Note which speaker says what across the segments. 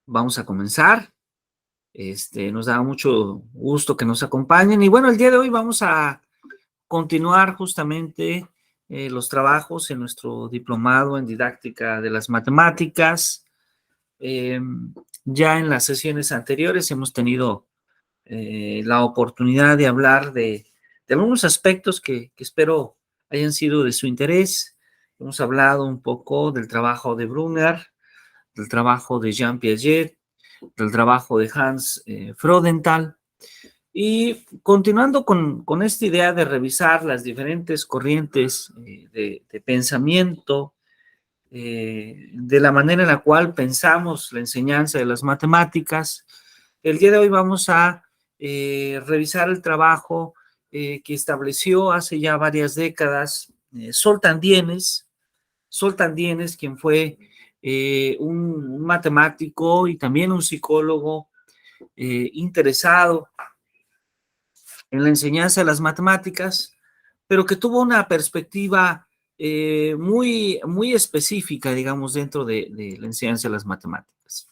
Speaker 1: Vamos a comenzar. Nos da mucho gusto que nos acompañen. Y bueno, el día de hoy vamos a continuar justamente los trabajos en nuestro diplomado en didáctica de las matemáticas. Ya en las sesiones anteriores hemos tenido la oportunidad de hablar de algunos aspectos que espero hayan sido de su interés. Hemos hablado un poco del trabajo de Brunner, del trabajo de Jean Piaget, del trabajo de Hans Freudenthal. Y continuando con esta idea de revisar las diferentes corrientes de pensamiento, de la manera en la cual pensamos la enseñanza de las matemáticas, el día de hoy vamos a revisar el trabajo que estableció hace ya varias décadas Zoltán Dienes. Zoltán Dienes, quien fue un matemático y también un psicólogo interesado en la enseñanza de las matemáticas, pero que tuvo una perspectiva muy específica, digamos, dentro de la enseñanza de las matemáticas.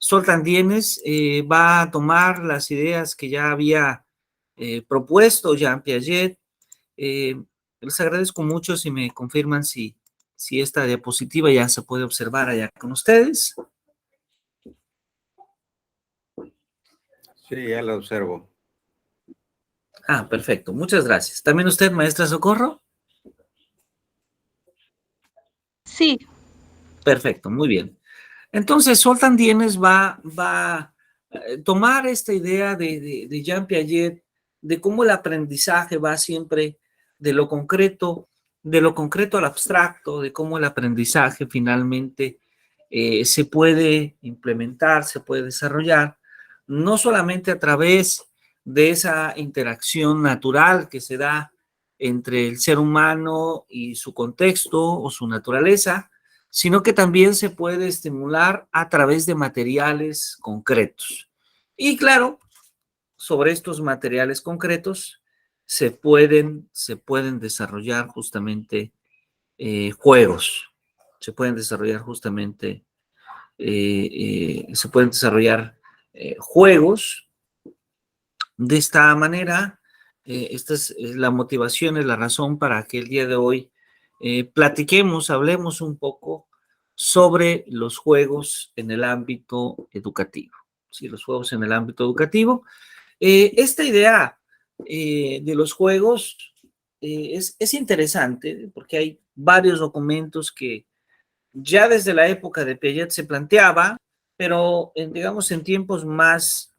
Speaker 1: Zoltán Dienes va a tomar las ideas que ya había propuesto Jean Piaget. Les agradezco mucho si me confirman si esta diapositiva ya se puede observar allá con ustedes.
Speaker 2: Sí, ya la observo.
Speaker 1: Ah, perfecto. Muchas gracias. ¿También usted, maestra Socorro?
Speaker 3: Sí.
Speaker 1: Perfecto, muy bien. Entonces, Zoltán Dienes va a tomar esta idea de Jean Piaget, de cómo el aprendizaje va siempre de lo concreto al abstracto, de cómo el aprendizaje finalmente se puede implementar, se puede desarrollar, no solamente a través de esa interacción natural que se da entre el ser humano y su contexto o su naturaleza, sino que también se puede estimular a través de materiales concretos. Y claro, sobre estos materiales concretos se pueden desarrollar justamente juegos, se pueden desarrollar justamente, juegos. De esta manera, esta es la motivación, es la razón para que el día de hoy hablemos un poco sobre los juegos en el ámbito educativo. Sí, los juegos en el ámbito educativo. Esta idea de los juegos es interesante porque hay varios documentos que ya desde la época de Piaget se planteaba, pero digamos en tiempos más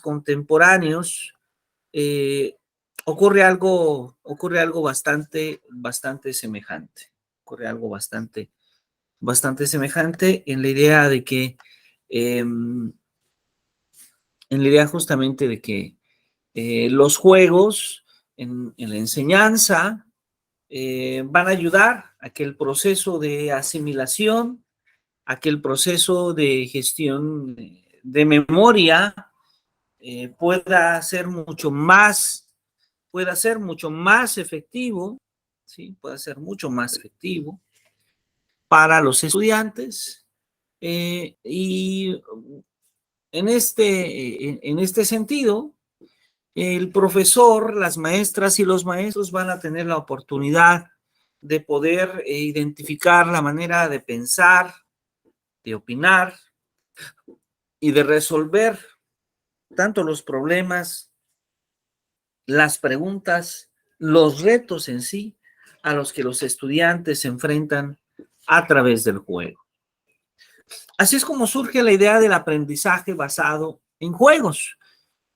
Speaker 1: contemporáneos, ocurre algo bastante semejante. Ocurre algo bastante semejante en la idea de que, en la idea justamente de que los juegos en la enseñanza van a ayudar a que el proceso de asimilación, a que el proceso de gestión de memoria pueda ser mucho más efectivo, ¿sí? Pueda ser mucho más efectivo para los estudiantes. Y en este sentido, el profesor, las maestras y los maestros van a tener la oportunidad de poder identificar la manera de pensar, de opinar y de resolver tanto los problemas, las preguntas, los retos en sí a los que los estudiantes se enfrentan a través del juego. Así es como surge la idea del aprendizaje basado en juegos,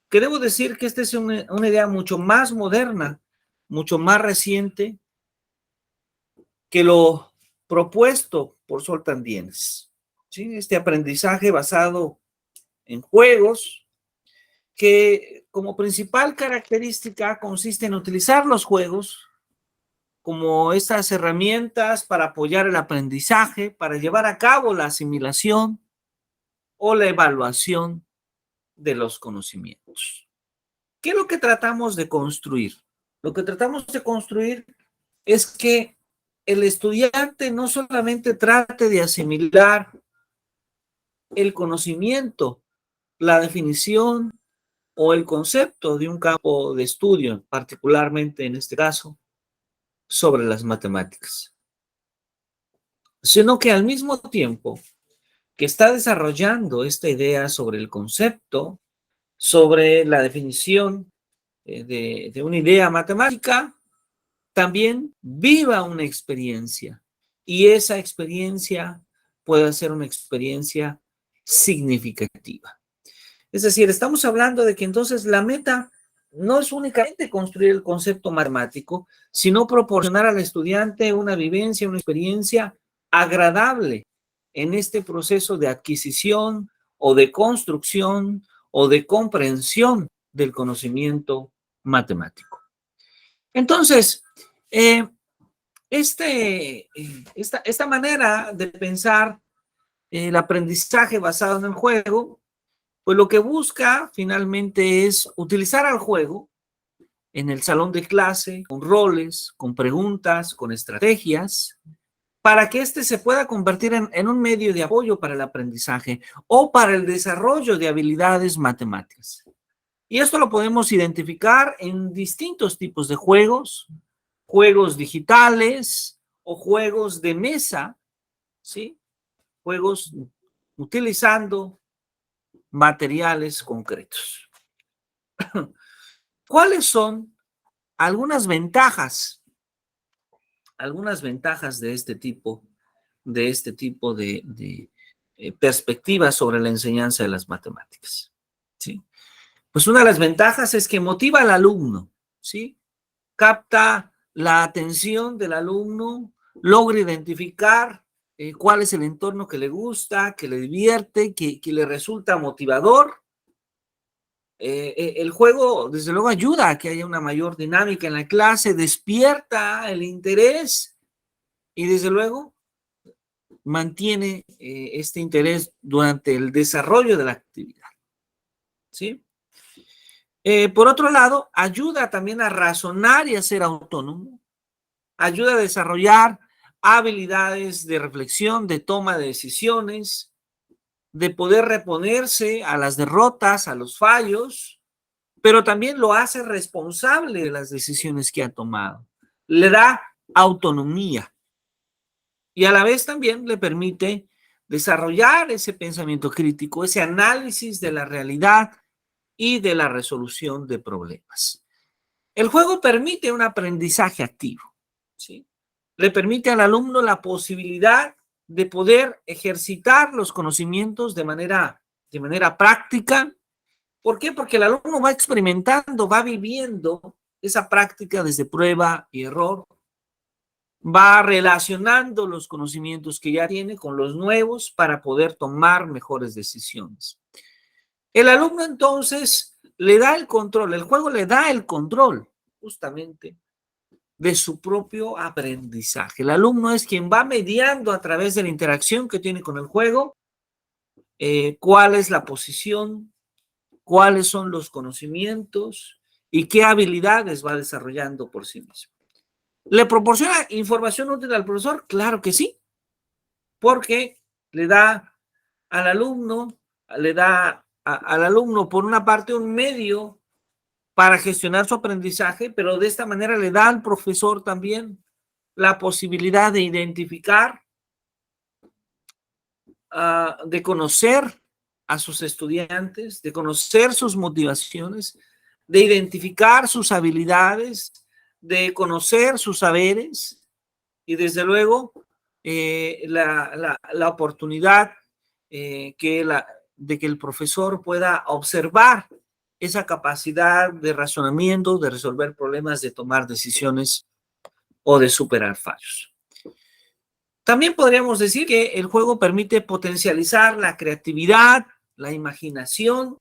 Speaker 1: que debo decir que esta es una idea mucho más moderna, mucho más reciente que lo propuesto por Zoltán Dienes. ¿Sí? Este aprendizaje basado en juegos, que como principal característica consiste en utilizar los juegos como estas herramientas para apoyar el aprendizaje, para llevar a cabo la asimilación o la evaluación de los conocimientos. ¿Qué es lo que tratamos de construir? Lo que tratamos de construir es que el estudiante no solamente trate de asimilar el conocimiento, la definición o el concepto de un campo de estudio, particularmente en este caso, sobre las matemáticas, sino que al mismo tiempo que está desarrollando esta idea sobre el concepto, sobre la definición de una idea matemática, también viva una experiencia y esa experiencia puede ser una experiencia significativa. Es decir, estamos hablando de que entonces la meta no es únicamente construir el concepto matemático, sino proporcionar al estudiante una vivencia, una experiencia agradable en este proceso de adquisición o de construcción o de comprensión del conocimiento matemático. Entonces, eh, esta manera de pensar el aprendizaje basado en el juego, pues lo que busca finalmente es utilizar al juego en el salón de clase, con roles, con preguntas, con estrategias, para que éste se pueda convertir en un medio de apoyo para el aprendizaje o para el desarrollo de habilidades matemáticas. Y esto lo podemos identificar en distintos tipos de juegos, juegos digitales o juegos de mesa, ¿sí? Juegos utilizando materiales concretos. ¿Cuáles son algunas ventajas de este tipo de perspectivas sobre la enseñanza de las matemáticas? ¿Sí? Pues una de las ventajas es que motiva al alumno, ¿sí? Capta la atención del alumno, logra identificar cuál es el entorno que le gusta, que le divierte, que le resulta motivador. El juego, desde luego, ayuda a que haya una mayor dinámica en la clase, despierta el interés y, desde luego, mantiene este interés durante el desarrollo de la actividad, ¿sí? Por otro lado, ayuda también a razonar y a ser autónomo, ayuda a desarrollar habilidades de reflexión, de toma de decisiones, de poder reponerse a las derrotas, a los fallos, pero también lo hace responsable de las decisiones que ha tomado. Le da autonomía y a la vez también le permite desarrollar ese pensamiento crítico, ese análisis de la realidad y de la resolución de problemas. El juego permite un aprendizaje activo, ¿sí? Le permite al alumno la posibilidad de poder ejercitar los conocimientos de manera práctica. ¿Por qué? Porque el alumno va experimentando, va viviendo esa práctica desde prueba y error, va relacionando los conocimientos que ya tiene con los nuevos para poder tomar mejores decisiones. El alumno entonces le da el control, el juego le da el control justamente de su propio aprendizaje. El alumno es quien va mediando a través de la interacción que tiene con el juego, cuál es la posición, cuáles son los conocimientos y qué habilidades va desarrollando por sí mismo. ¿Le proporciona información útil al profesor? Claro que sí, porque le da al alumno, al alumno por una parte un medio para gestionar su aprendizaje, pero de esta manera le da al profesor también la posibilidad de identificar, de conocer a sus estudiantes, de conocer sus motivaciones, de identificar sus habilidades, de conocer sus saberes y desde luego la oportunidad de que el profesor pueda observar esa capacidad de razonamiento, de resolver problemas, de tomar decisiones o de superar fallos. También podríamos decir que el juego permite potencializar la creatividad, la imaginación,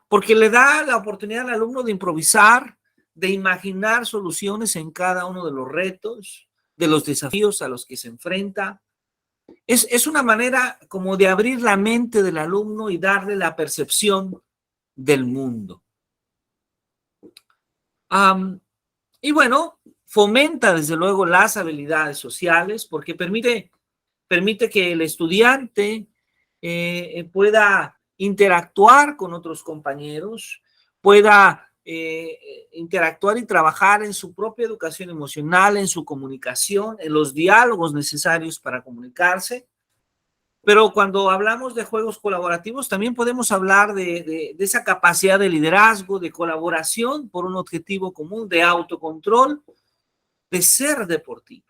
Speaker 1: porque le da la oportunidad al alumno de improvisar, de imaginar soluciones en cada uno de los retos, de los desafíos a los que se enfrenta. Es una manera como de abrir la mente del alumno y darle la percepción del mundo. Y bueno, fomenta desde luego las habilidades sociales porque permite que el estudiante pueda interactuar con otros compañeros, pueda interactuar y trabajar en su propia educación emocional, en su comunicación, en los diálogos necesarios para comunicarse. Pero cuando hablamos de juegos colaborativos, también podemos hablar de esa capacidad de liderazgo, de colaboración por un objetivo común, de autocontrol, de ser deportivo.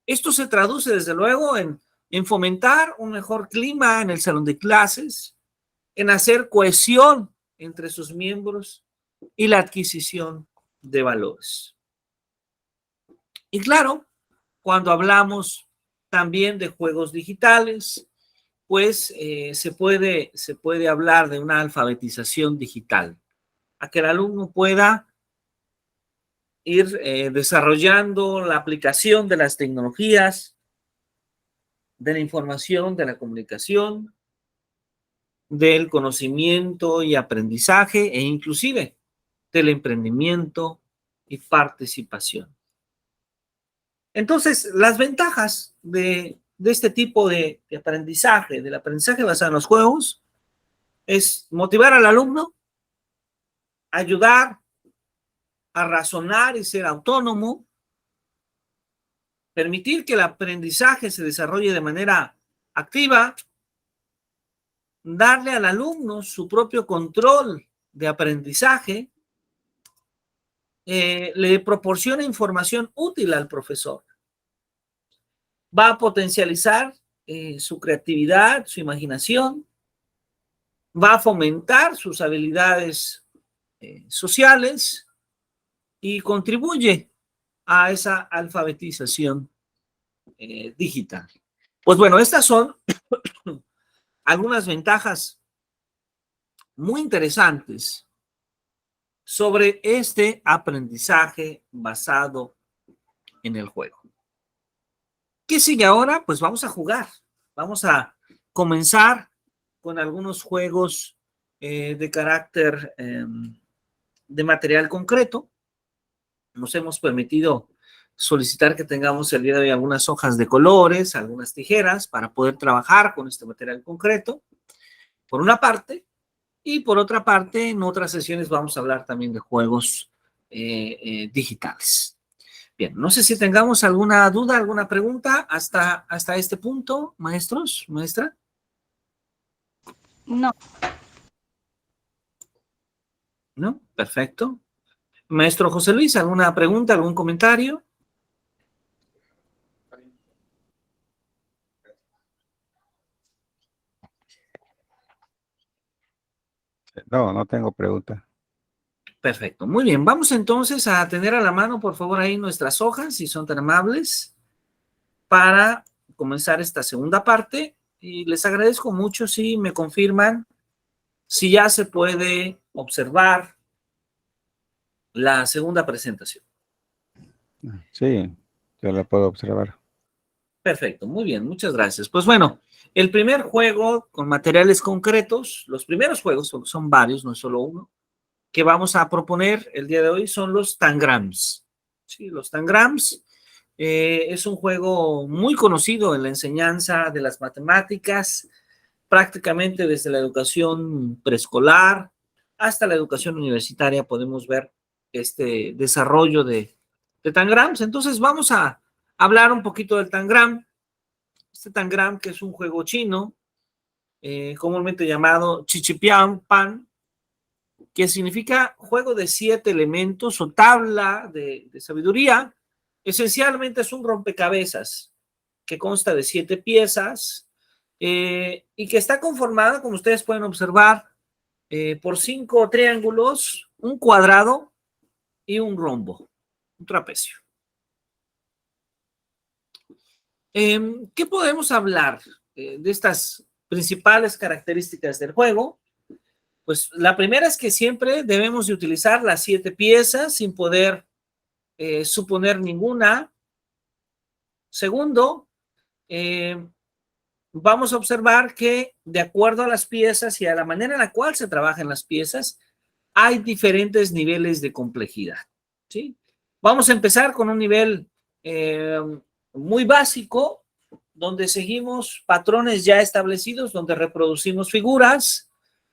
Speaker 1: Esto se traduce, desde luego, en fomentar un mejor clima en el salón de clases, en hacer cohesión entre sus miembros y la adquisición de valores. Y claro, cuando hablamos también de juegos digitales, pues se puede hablar de una alfabetización digital, a que el alumno pueda ir desarrollando la aplicación de las tecnologías, de la información, de la comunicación, del conocimiento y aprendizaje, e inclusive del emprendimiento y participación. Entonces, las ventajas de este tipo de aprendizaje, del aprendizaje basado en los juegos, es motivar al alumno, ayudar a razonar y ser autónomo, permitir que el aprendizaje se desarrolle de manera activa, darle al alumno su propio control de aprendizaje, le proporciona información útil al profesor, va a potencializar su creatividad, su imaginación, va a fomentar sus habilidades sociales y contribuye a esa alfabetización digital. Pues bueno, estas son algunas ventajas muy interesantes sobre este aprendizaje basado en el juego. ¿Qué sigue ahora? Pues vamos a jugar. Vamos a comenzar con algunos juegos de carácter de material concreto. Nos hemos permitido solicitar que tengamos el día de hoy algunas hojas de colores, algunas tijeras para poder trabajar con este material concreto, por una parte, y por otra parte, en otras sesiones vamos a hablar también de juegos digitales. Bien, no sé si tengamos alguna duda, alguna pregunta hasta este punto, maestros, maestra.
Speaker 2: No.
Speaker 1: ¿No? Perfecto. Maestro José Luis, ¿alguna pregunta, algún comentario?
Speaker 3: No, no tengo pregunta.
Speaker 1: Perfecto, muy bien. Vamos entonces a tener a la mano, por favor, ahí nuestras hojas, si son tan amables, para comenzar esta segunda parte. Y les agradezco mucho si me confirman si ya se puede observar la segunda presentación.
Speaker 3: Sí, yo la puedo observar.
Speaker 1: Perfecto, muy bien, muchas gracias. Pues bueno, el primer juego con materiales concretos, los primeros juegos, son varios, no es solo uno, que vamos a proponer el día de hoy son los tangrams. Sí, los tangrams es un juego muy conocido en la enseñanza de las matemáticas, prácticamente desde la educación preescolar hasta la educación universitaria podemos ver este desarrollo de tangrams. Entonces vamos a hablar un poquito del tangram. Este tangram, que es un juego chino, comúnmente llamado chichipian pan, que significa juego de 7 elementos o tabla de sabiduría. Esencialmente es un rompecabezas que consta de 7 piezas y que está conformada, como ustedes pueden observar, por 5 triángulos, un cuadrado y un rombo, un trapecio. ¿Qué podemos hablar de estas principales características del juego? Pues la primera es que siempre debemos de utilizar las 7 piezas sin poder suponer ninguna. Segundo, vamos a observar que de acuerdo a las piezas y a la manera en la cual se trabajan las piezas, hay diferentes niveles de complejidad, ¿sí? Vamos a empezar con un nivel muy básico, donde seguimos patrones ya establecidos, donde reproducimos figuras,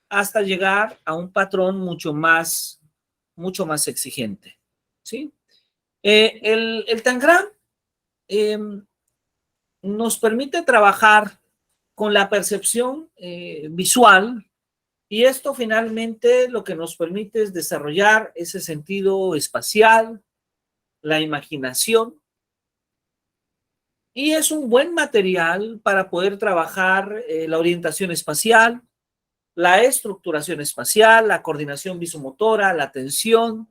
Speaker 1: hasta llegar a un patrón mucho más exigente, ¿sí? El Tangram nos permite trabajar con la percepción visual, y esto finalmente lo que nos permite es desarrollar ese sentido espacial, la imaginación, y es un buen material para poder trabajar la orientación espacial, la estructuración espacial, la coordinación visomotora, la atención,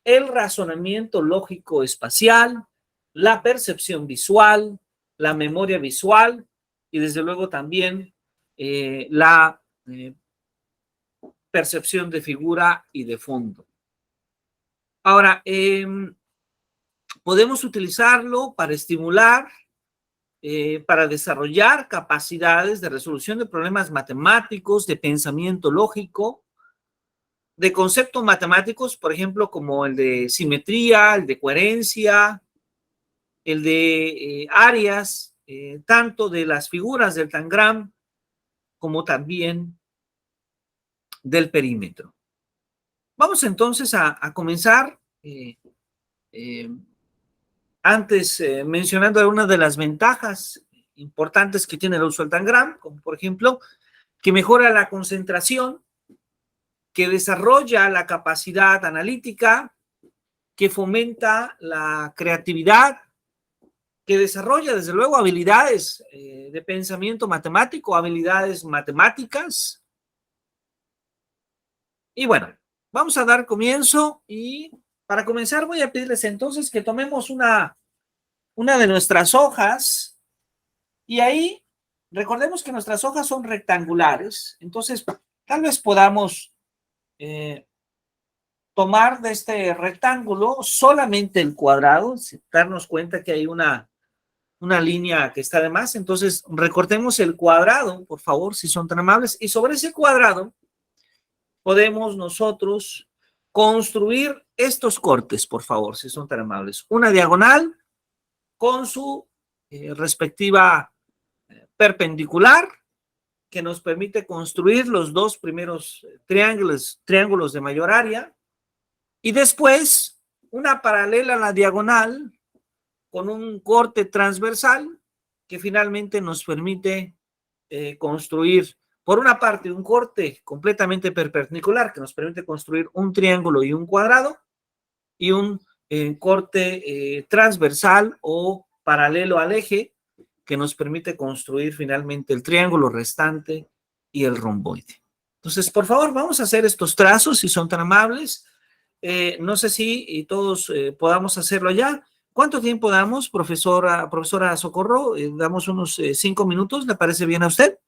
Speaker 1: el razonamiento lógico espacial, la percepción visual, la memoria visual y desde luego también la percepción de figura y de fondo. Ahora, podemos utilizarlo para estimular, para desarrollar capacidades de resolución de problemas matemáticos, de pensamiento lógico, de conceptos matemáticos, por ejemplo, como el de simetría, el de coherencia, el de áreas, tanto de las figuras del tangram como también del perímetro. Vamos entonces a comenzar eh, antes mencionando algunas de las ventajas importantes que tiene el uso del tangram, como por ejemplo que mejora la concentración, que desarrolla la capacidad analítica, que fomenta la creatividad, que desarrolla desde luego habilidades de pensamiento matemático, habilidades matemáticas. Y bueno, vamos a dar comienzo, y para comenzar voy a pedirles entonces que tomemos una de nuestras hojas, y ahí recordemos que nuestras hojas son rectangulares, entonces tal vez podamos tomar de este rectángulo solamente el cuadrado, darnos cuenta que hay una línea que está de más, entonces recortemos el cuadrado, por favor, si son tan amables, y sobre ese cuadrado podemos nosotros construir estos cortes, por favor, si son tan amables. Una diagonal con su respectiva perpendicular, que nos permite construir los dos primeros triángulos de mayor área, y después una paralela a la diagonal con un corte transversal que finalmente nos permite construir, por una parte, un corte completamente perpendicular que nos permite construir un triángulo y un cuadrado, y un corte transversal o paralelo al eje que nos permite construir finalmente el triángulo restante y el romboide. Entonces, por favor, vamos a hacer estos trazos, si son tan amables. No sé si todos podamos hacerlo ya. ¿Cuánto tiempo damos, profesora Socorro? Damos unos 5 minutos, ¿le parece bien a usted?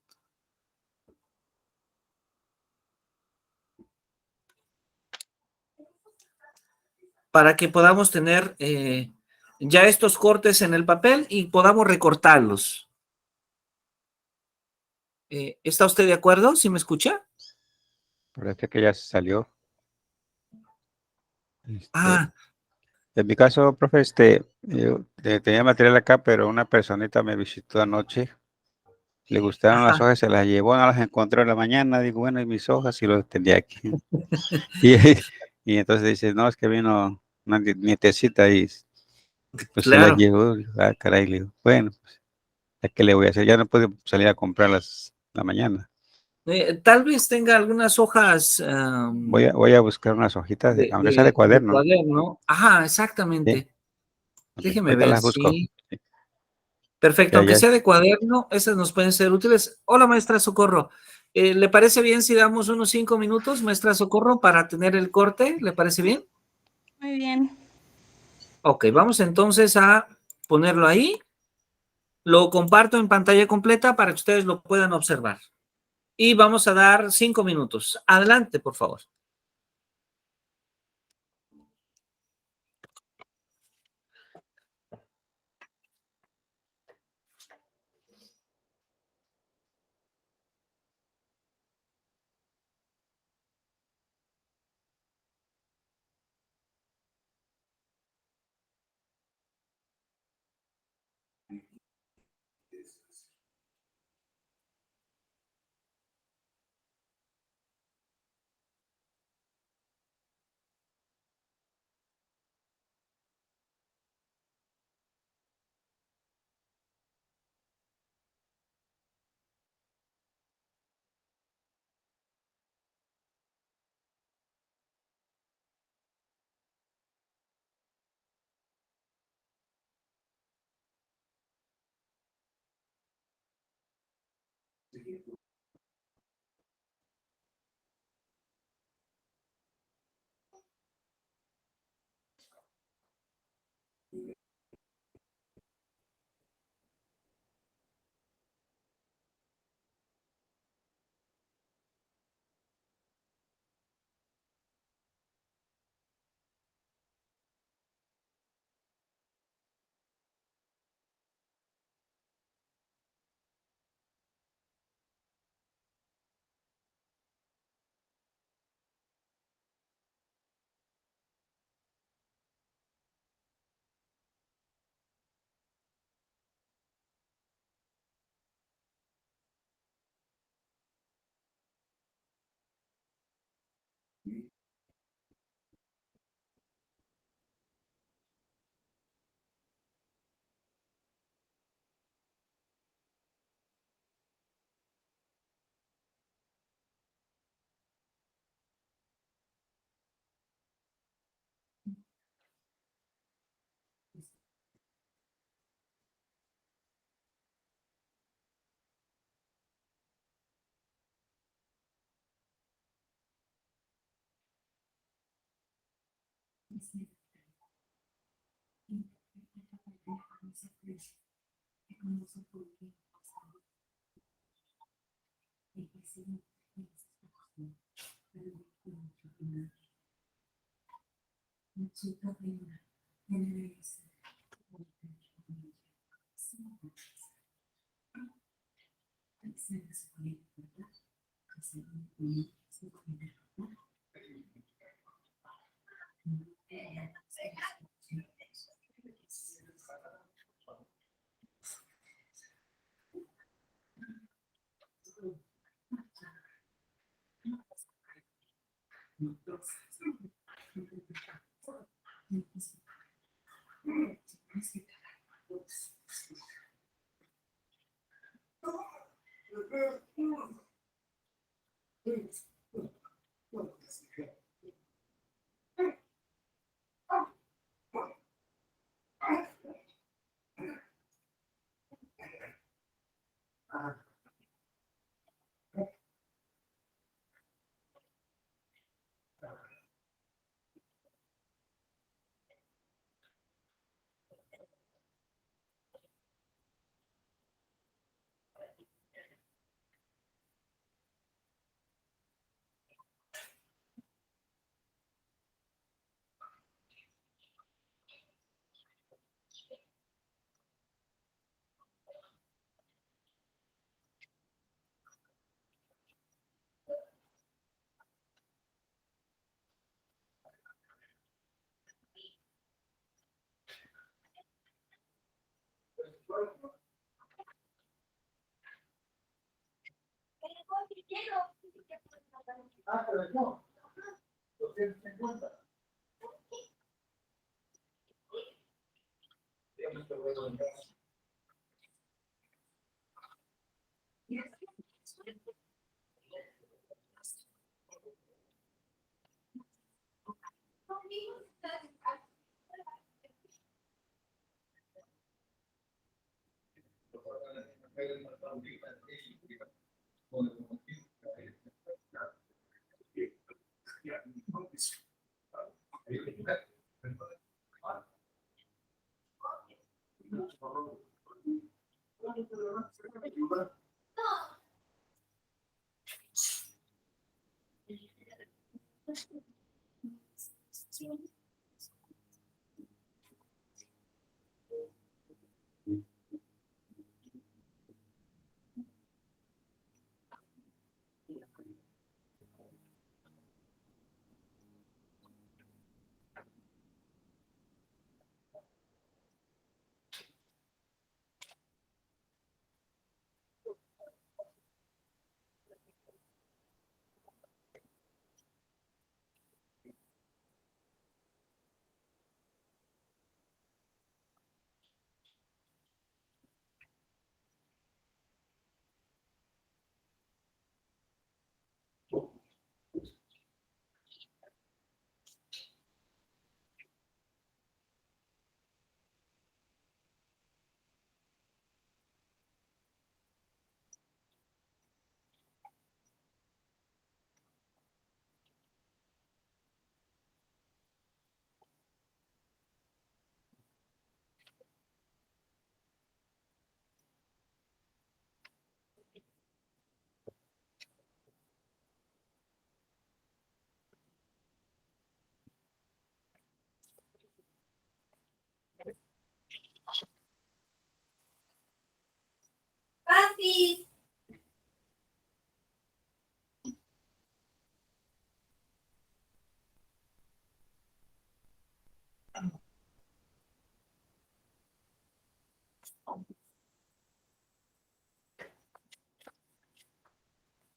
Speaker 1: Para que podamos tener ya estos cortes en el papel y podamos recortarlos. ¿Está usted de acuerdo? ¿Sí me escucha?
Speaker 3: Parece que ya se salió.
Speaker 1: Ah,
Speaker 3: En mi caso, profe, yo tenía material acá, pero una personita me visitó anoche. Le gustaron las
Speaker 1: ajá.
Speaker 3: hojas, se las llevó, no las encontró en la mañana. Digo, bueno, y mis hojas, y los tenía aquí. Y, y entonces dice, no, es que vino una nietecita y pues se las
Speaker 1: Claro.
Speaker 3: llevó. Digo, ah, caray, le digo, bueno, pues, ¿a qué le voy a hacer? Ya no puedo salir a comprarlas la mañana.
Speaker 1: Tal vez tenga algunas hojas
Speaker 3: Voy a buscar unas hojitas, aunque sea de
Speaker 1: de
Speaker 3: cuaderno, ¿no?
Speaker 1: cuaderno. Ajá,
Speaker 3: Sí,
Speaker 1: exactamente.
Speaker 3: ok,
Speaker 1: Déjeme
Speaker 3: ahorita
Speaker 1: ver,
Speaker 3: las busco.
Speaker 1: sí.
Speaker 3: Sí,
Speaker 1: Perfecto,
Speaker 3: ya,
Speaker 1: aunque
Speaker 3: ya.
Speaker 1: sea de cuaderno, esas nos pueden ser útiles. Hola, maestra Socorro. ¿Le parece bien si damos unos 5 minutos, maestra Socorro, para tener el corte? ¿Le parece bien?
Speaker 2: Muy bien.
Speaker 1: Ok, vamos entonces a ponerlo ahí. Lo comparto en pantalla completa para que ustedes lo puedan observar. Y vamos a dar 5 minutos. Adelante, por favor.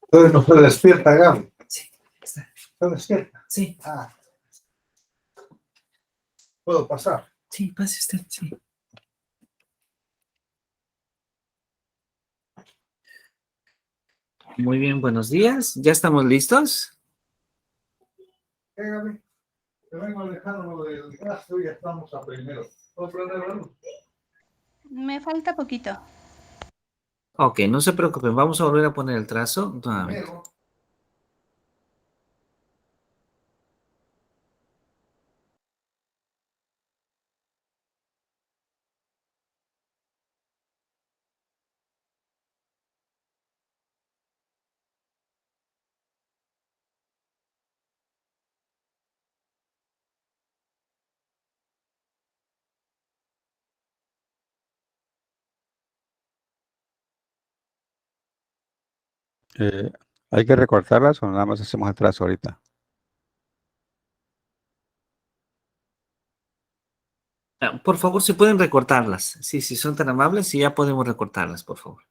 Speaker 2: Entonces no se despierta, Gaby.
Speaker 1: Sí, está.
Speaker 2: ¿Se despierta?
Speaker 1: Sí,
Speaker 2: Ah. ¿Puedo pasar?
Speaker 1: sí, pase usted, sí. Muy bien, buenos días. ¿Ya estamos listos?
Speaker 2: ¿Qué, Gaby? Te vengo alejando del gas, hoy ya estamos a primero. ¿Puedo prender la luz?
Speaker 4: Me falta poquito.
Speaker 1: Ok, no se preocupen, vamos a volver a poner el trazo nuevamente.
Speaker 2: Primero.
Speaker 3: Eh, ¿Hay que recortarlas o nada más hacemos el trazo ahorita?
Speaker 1: Por favor, si pueden recortarlas. Sí, si son tan amables, sí, ya podemos recortarlas, por favor.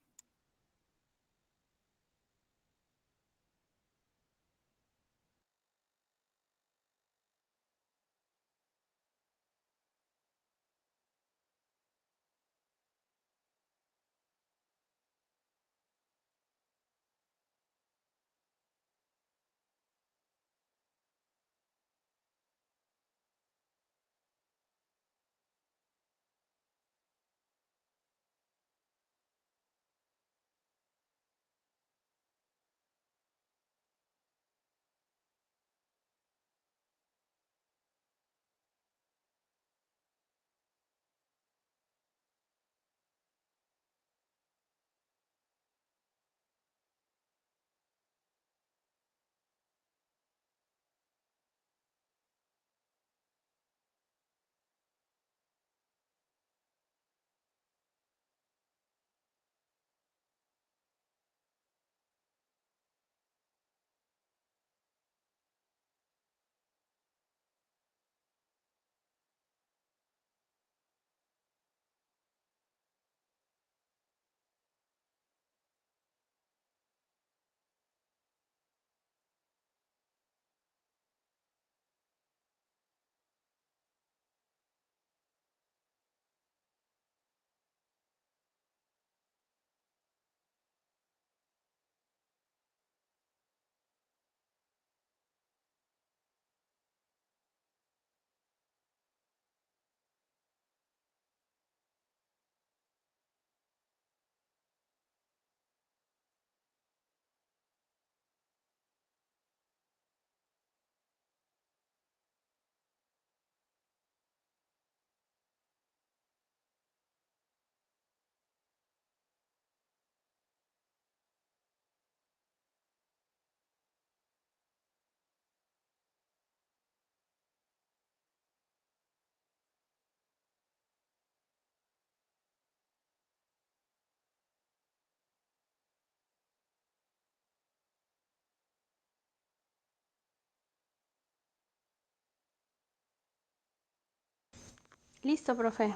Speaker 4: Listo, profe.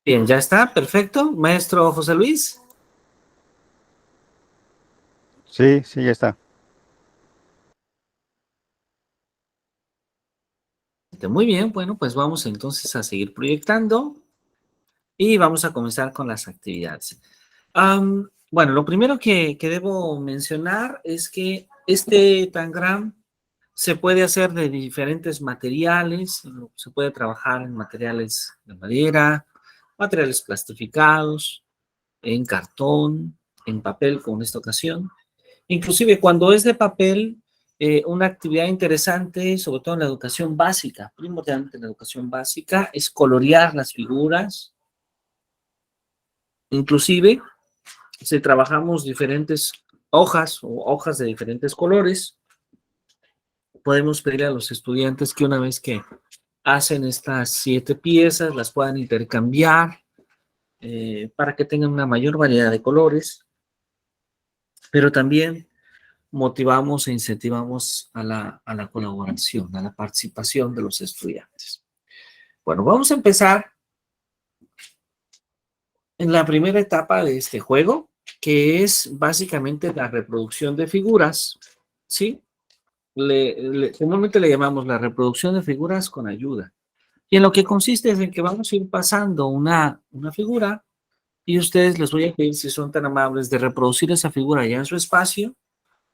Speaker 1: Bien, ya está, perfecto. Maestro José Luis.
Speaker 3: Sí, sí, ya está.
Speaker 1: Muy bien, bueno, pues vamos entonces a seguir proyectando y vamos a comenzar con las actividades. Bueno, lo primero que debo mencionar es que este tangram se puede hacer de diferentes materiales, se puede trabajar en materiales de madera, materiales plastificados, en cartón, en papel, como en esta ocasión. Inclusive cuando es de papel, una actividad interesante, sobre todo en la educación básica, primordialmente en la educación básica, es colorear las figuras. Inclusive, si trabajamos diferentes hojas o hojas de diferentes colores, podemos pedir a los estudiantes que una vez que hacen estas 7 piezas, las puedan intercambiar para que tengan una mayor variedad de colores, pero también motivamos e incentivamos a la colaboración, a la participación de los estudiantes. Bueno, vamos a empezar en la primera etapa de este juego, que es básicamente la reproducción de figuras, ¿sí? Normalmente le llamamos la reproducción de figuras con ayuda. Y en lo que consiste es en que vamos a ir pasando una figura y ustedes les voy a pedir, si son tan amables, de reproducir esa figura ya en su espacio,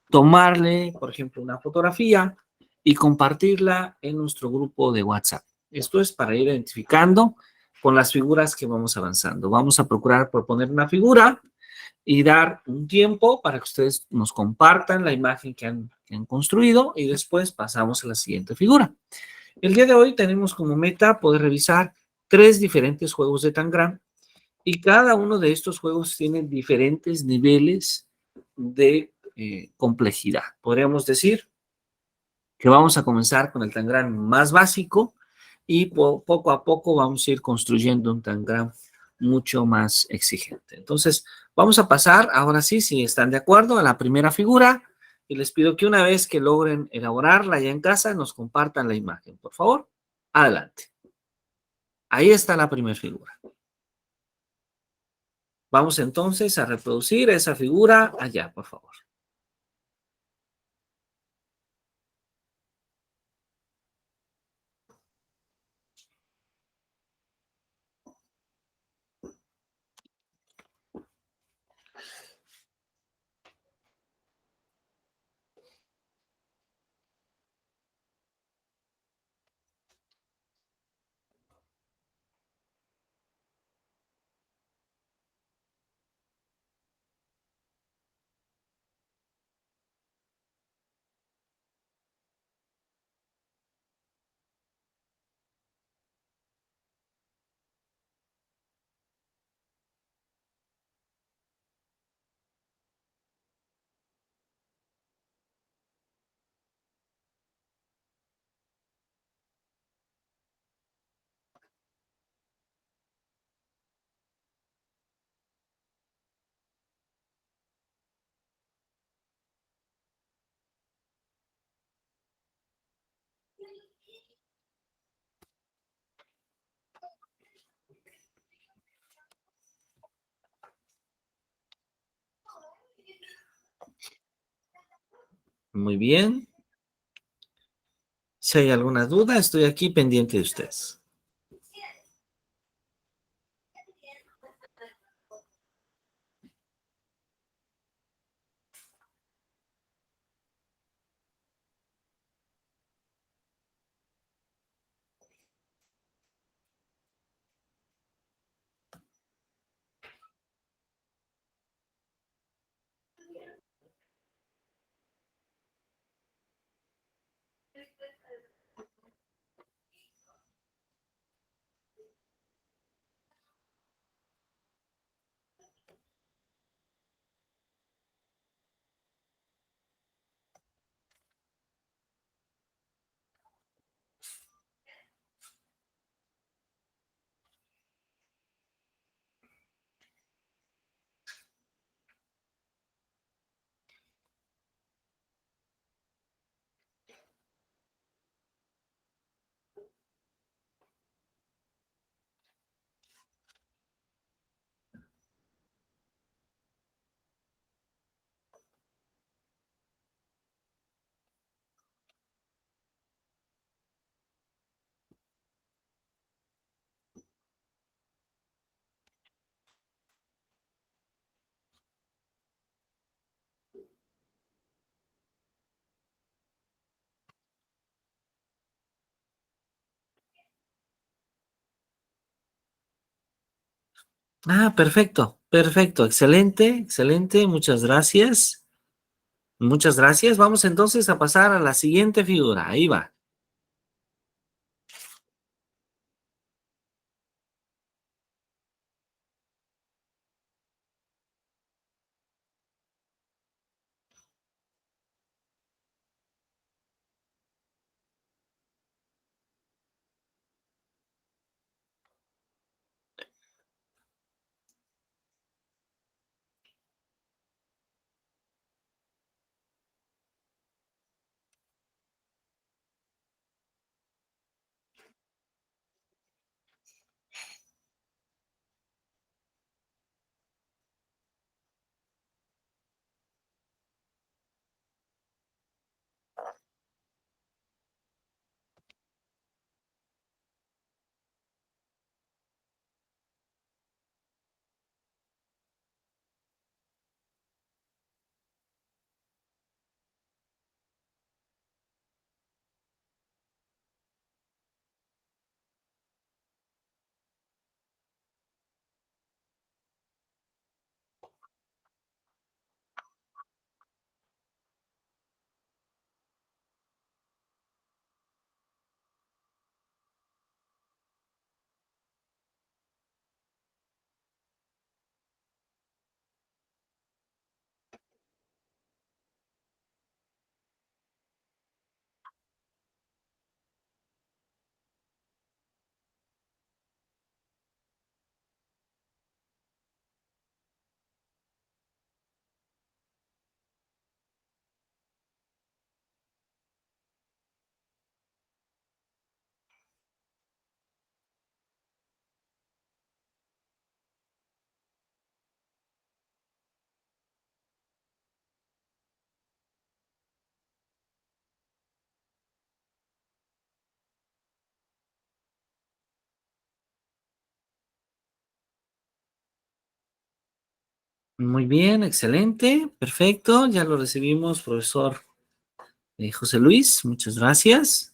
Speaker 1: tomarle, por ejemplo, una fotografía y compartirla en nuestro grupo de WhatsApp. Esto es para ir identificando con las figuras que vamos avanzando. Vamos a procurar proponer una figura y dar un tiempo para que ustedes nos compartan la imagen que han construido y después pasamos a la siguiente figura. El día de hoy tenemos como meta poder revisar 3 diferentes juegos de Tangram y cada uno de estos juegos tiene diferentes niveles de complejidad. Podríamos decir que vamos a comenzar con el Tangram más básico y poco a poco vamos a ir construyendo un Tangram mucho más exigente. Entonces, vamos a pasar ahora sí, si están de acuerdo, a la primera figura y les pido que una vez que logren elaborarla ya en casa, nos compartan la imagen, por favor. Adelante. Ahí está la primera figura. Vamos entonces a reproducir esa figura allá, por favor. Muy bien. Si hay alguna duda, estoy aquí pendiente de ustedes. Ah, perfecto, perfecto, excelente, excelente, muchas gracias. Muchas gracias. Vamos entonces a pasar a la siguiente figura. Ahí va. Muy bien, excelente, perfecto. Ya lo recibimos, profesor José Luis. Muchas gracias.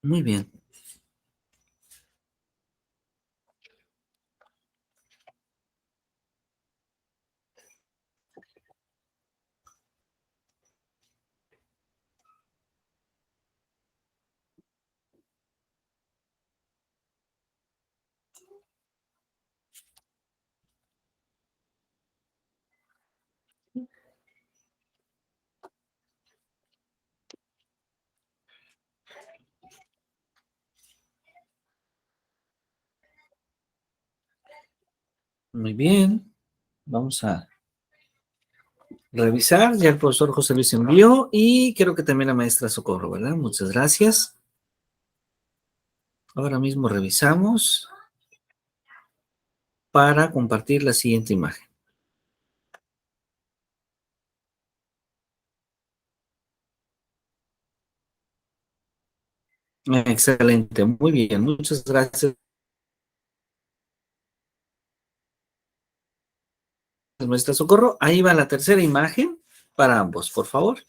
Speaker 1: Muy bien. Muy bien. Vamos a revisar. Ya el profesor José Luis envió y creo que también la maestra Socorro, ¿verdad? Muchas gracias. Ahora mismo revisamos para compartir la siguiente imagen. Excelente, muy bien. Muchas gracias, maestra Socorro. Ahí va la tercera imagen para ambos, por favor.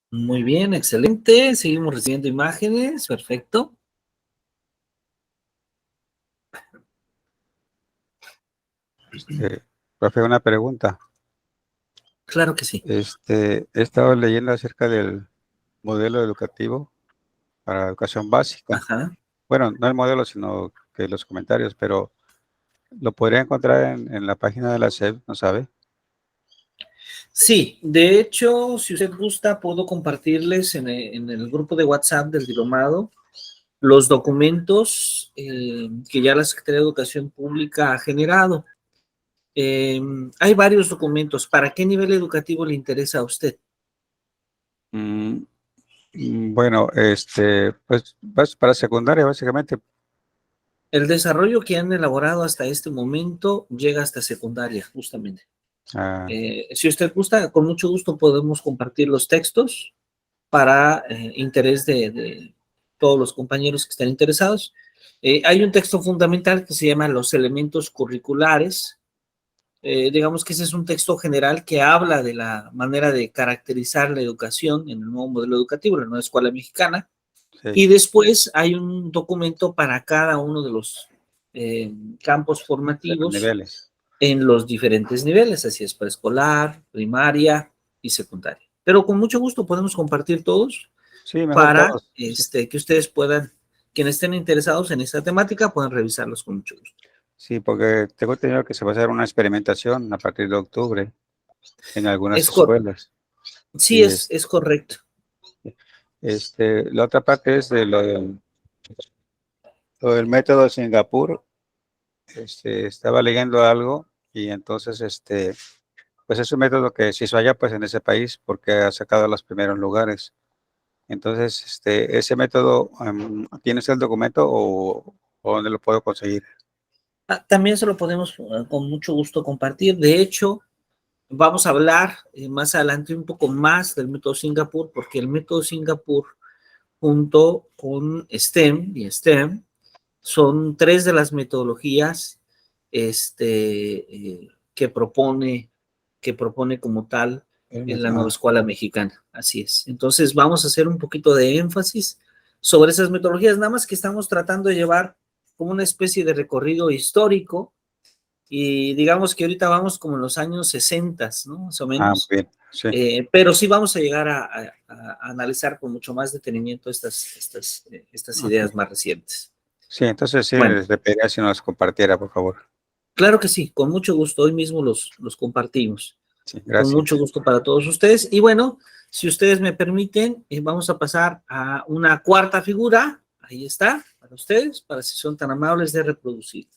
Speaker 1: Muy bien, excelente. Seguimos recibiendo imágenes. Perfecto.
Speaker 3: Profe, una pregunta.
Speaker 1: Claro que sí.
Speaker 3: He estado leyendo acerca del modelo educativo para educación básica.
Speaker 1: Ajá.
Speaker 3: Bueno, no el modelo, sino que los comentarios, pero lo podría encontrar en la página de la SEP, ¿no sabe?
Speaker 1: Sí, de hecho, si usted gusta, puedo compartirles en el grupo de WhatsApp del diplomado los documentos que ya la Secretaría de Educación Pública ha generado. Hay varios documentos. ¿Para qué nivel educativo le interesa a usted?
Speaker 3: Mm, bueno, pues para secundaria, básicamente.
Speaker 1: El desarrollo que han elaborado hasta este momento llega hasta secundaria, justamente.
Speaker 3: Ah,
Speaker 1: Si usted gusta, con mucho gusto podemos compartir los textos para interés de todos los compañeros que estén interesados. Hay un texto fundamental que se llama Los elementos curriculares. Digamos que ese es un texto general que habla de la manera de caracterizar la educación en el nuevo modelo educativo, la nueva escuela mexicana.
Speaker 3: Sí,
Speaker 1: Y después hay un documento para cada uno de los campos
Speaker 3: de los
Speaker 1: formativos
Speaker 3: niveles.
Speaker 1: en los diferentes niveles, así es, preescolar, primaria y secundaria. Pero con mucho gusto podemos compartir todos
Speaker 3: Sí, mejor
Speaker 1: para
Speaker 3: todos. Sí,
Speaker 1: que ustedes puedan, quienes estén interesados en esta temática, puedan revisarlos con mucho gusto.
Speaker 3: sí, porque tengo entendido que se va a hacer una experimentación a partir de octubre en algunas
Speaker 1: Es cor
Speaker 3: escuelas.
Speaker 1: sí,
Speaker 3: Y
Speaker 1: es correcto.
Speaker 3: la otra parte es de lo del método de Singapur. Estaba leyendo algo y entonces, pues es un método que se hizo allá, pues en ese país, porque ha sacado los primeros lugares. Entonces, ese método, ¿tienes el documento o dónde lo puedo conseguir?
Speaker 1: También se lo podemos con mucho gusto compartir. De hecho, vamos a hablar más adelante un poco más del método Singapur, porque el método Singapur junto con STEM y STEM son tres de las metodologías que propone como tal en la nueva escuela mexicana. Así es. Entonces vamos a hacer un poquito de énfasis sobre esas metodologías, nada más que estamos tratando de llevar como una especie de recorrido histórico y digamos que ahorita vamos como en los años 60, ¿no? Más o
Speaker 3: Muy
Speaker 1: menos.
Speaker 3: bien, sí.
Speaker 1: Pero sí vamos a llegar a analizar con mucho más detenimiento estas
Speaker 3: Ajá.
Speaker 1: ideas más recientes.
Speaker 3: Sí, entonces sí,
Speaker 1: Bueno,
Speaker 3: les pediría si nos compartiera, por favor.
Speaker 1: claro que sí, con mucho gusto. Hoy mismo los compartimos.
Speaker 3: Sí,
Speaker 1: Con mucho
Speaker 3: gracias.
Speaker 1: gusto para todos ustedes. Y bueno, si ustedes me permiten, vamos a pasar a una cuarta figura. Ahí está, para ustedes, para si son tan amables de reproducir.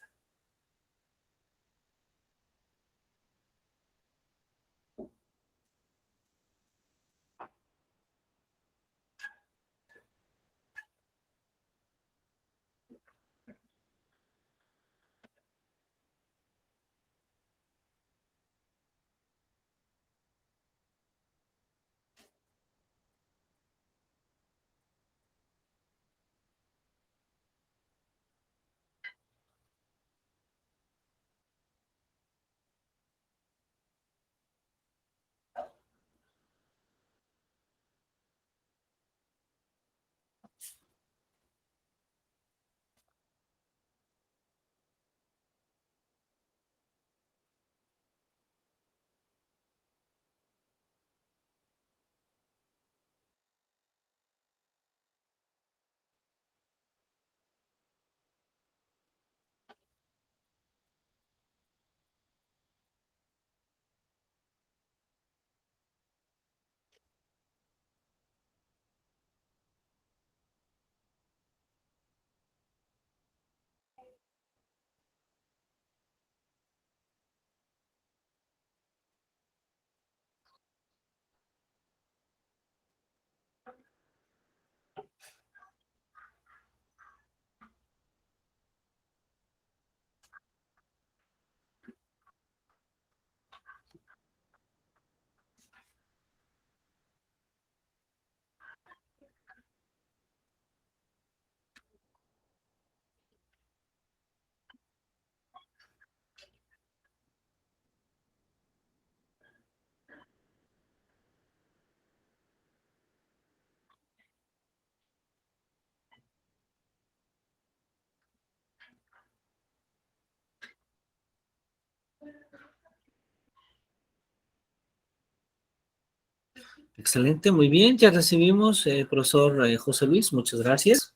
Speaker 1: Excelente, muy bien. Ya recibimos, profesor José Luis, muchas gracias.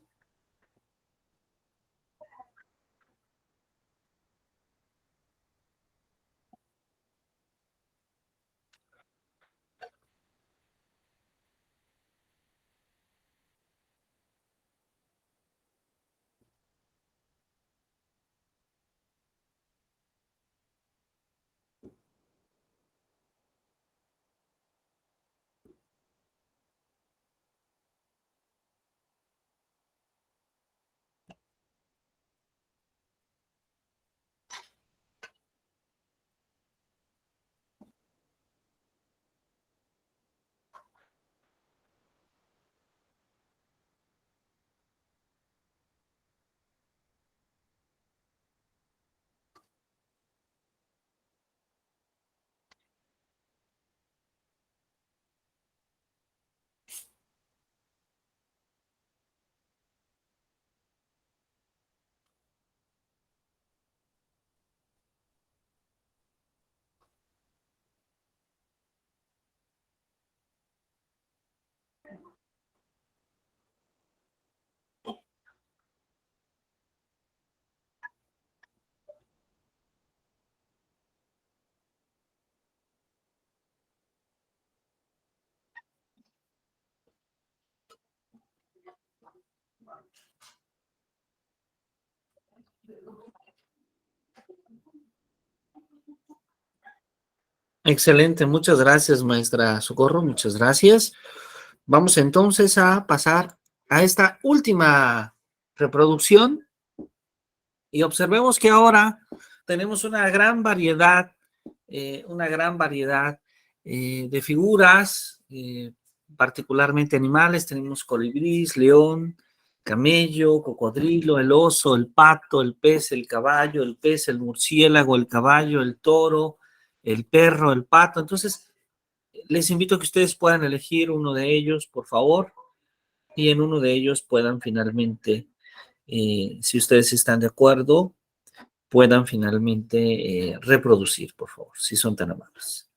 Speaker 1: Excelente, muchas gracias, maestra Socorro, muchas gracias. Vamos entonces a pasar a esta última reproducción y observemos que ahora tenemos una gran variedad de figuras, particularmente animales. Tenemos colibrís, león, camello, cocodrilo, el oso, el pato, el pez, el caballo, el pez, el murciélago, el caballo, el toro, el perro, el pato. Entonces, les invito a que ustedes puedan elegir uno de ellos, por favor, y en uno de ellos puedan finalmente, si ustedes están de acuerdo, puedan finalmente reproducir, por favor, si son tan amables.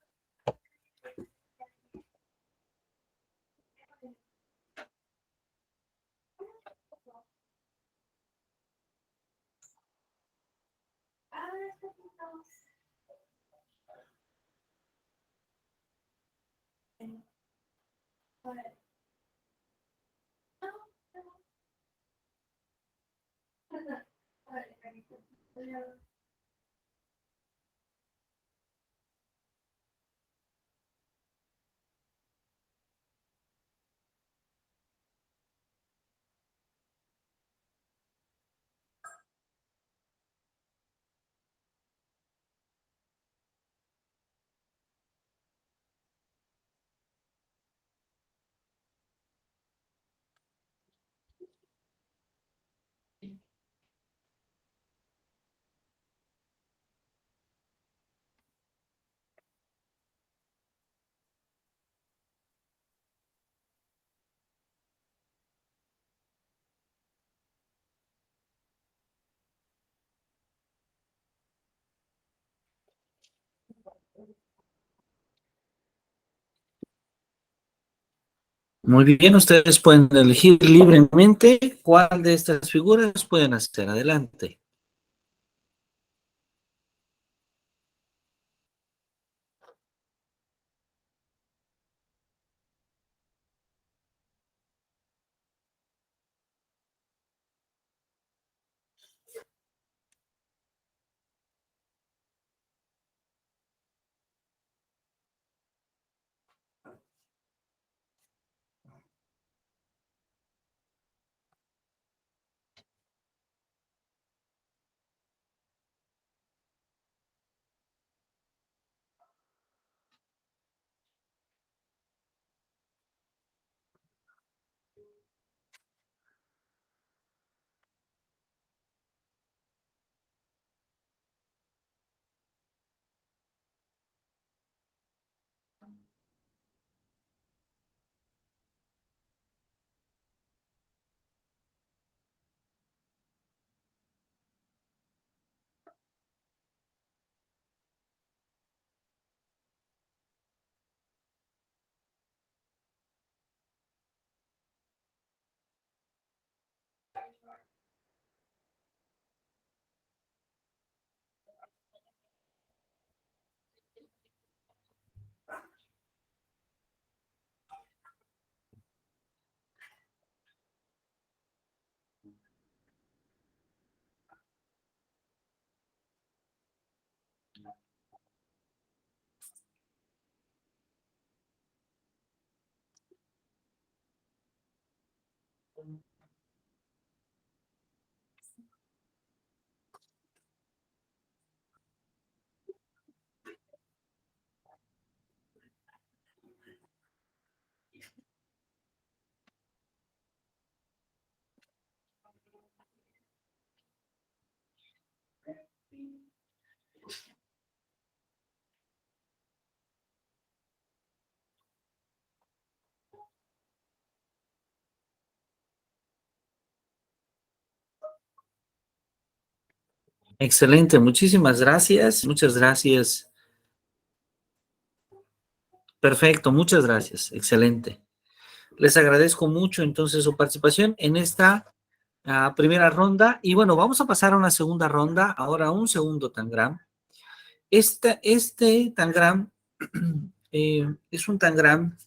Speaker 1: Muy bien, ustedes pueden elegir libremente cuál de estas figuras pueden hacer. Adelante. Excelente, muchísimas gracias. Muchas gracias. Perfecto, muchas gracias. Excelente. Les agradezco mucho entonces su participación en esta primera ronda. Y bueno, vamos a pasar a una segunda ronda, ahora un segundo tangram. Este tangram es un tangram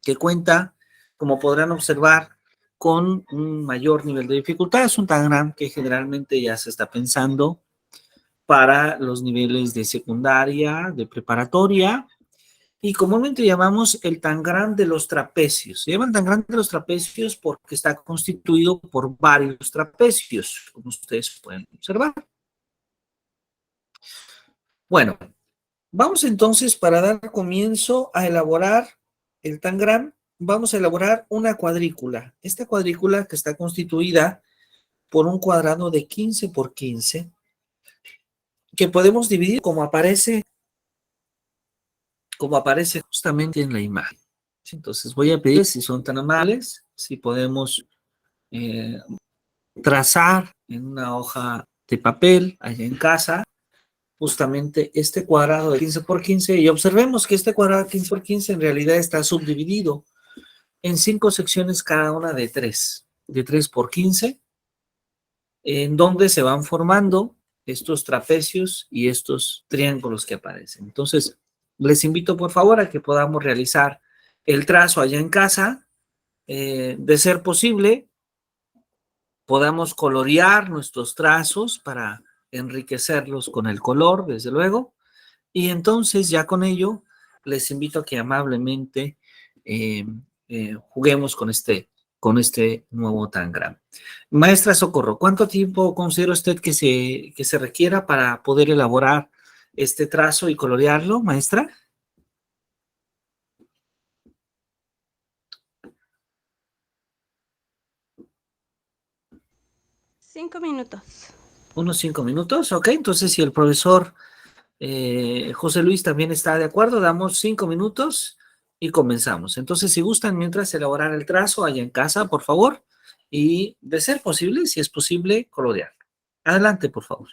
Speaker 1: que cuenta, como podrán observar, con un mayor nivel de dificultad. Es un tangram que generalmente ya se está pensando para los niveles de secundaria, de preparatoria, y comúnmente llamamos el Tangram de los trapecios. Se llama el Tangram de los trapecios porque está constituido por varios trapecios, como ustedes pueden observar. Bueno, vamos entonces para dar comienzo a elaborar el Tangram, vamos a elaborar una cuadrícula. Esta cuadrícula que está constituida por un cuadrado de 15 por 15, que podemos dividir como aparece justamente en la imagen. Entonces voy a pedir, si son tan amables, si podemos eh, trazar en una hoja de papel allá en casa justamente este cuadrado de 15 por 15 y observemos que este cuadrado de 15 por 15 en realidad está subdividido en 5 secciones cada una de 3 por 15, en donde se van formando estos trapecios y estos triángulos que aparecen. Entonces, les invito por favor a que podamos realizar el trazo allá en casa. De ser posible, podamos colorear nuestros trazos para enriquecerlos con el color, desde luego. Y entonces ya con ello, les invito a que amablemente eh, juguemos con este nuevo Tangram. Maestra Socorro, ¿cuánto tiempo considera usted que se requiera para poder elaborar este trazo y colorearlo, maestra?
Speaker 4: 5 minutos.
Speaker 1: Unos 5 minutos, ok. Entonces, si el profesor José Luis también está de acuerdo, damos 5 minutos y comenzamos. Entonces, si gustan, mientras elaborar el trazo allá en casa, por favor, y de ser posible, si es posible, colorear. Adelante, por favor.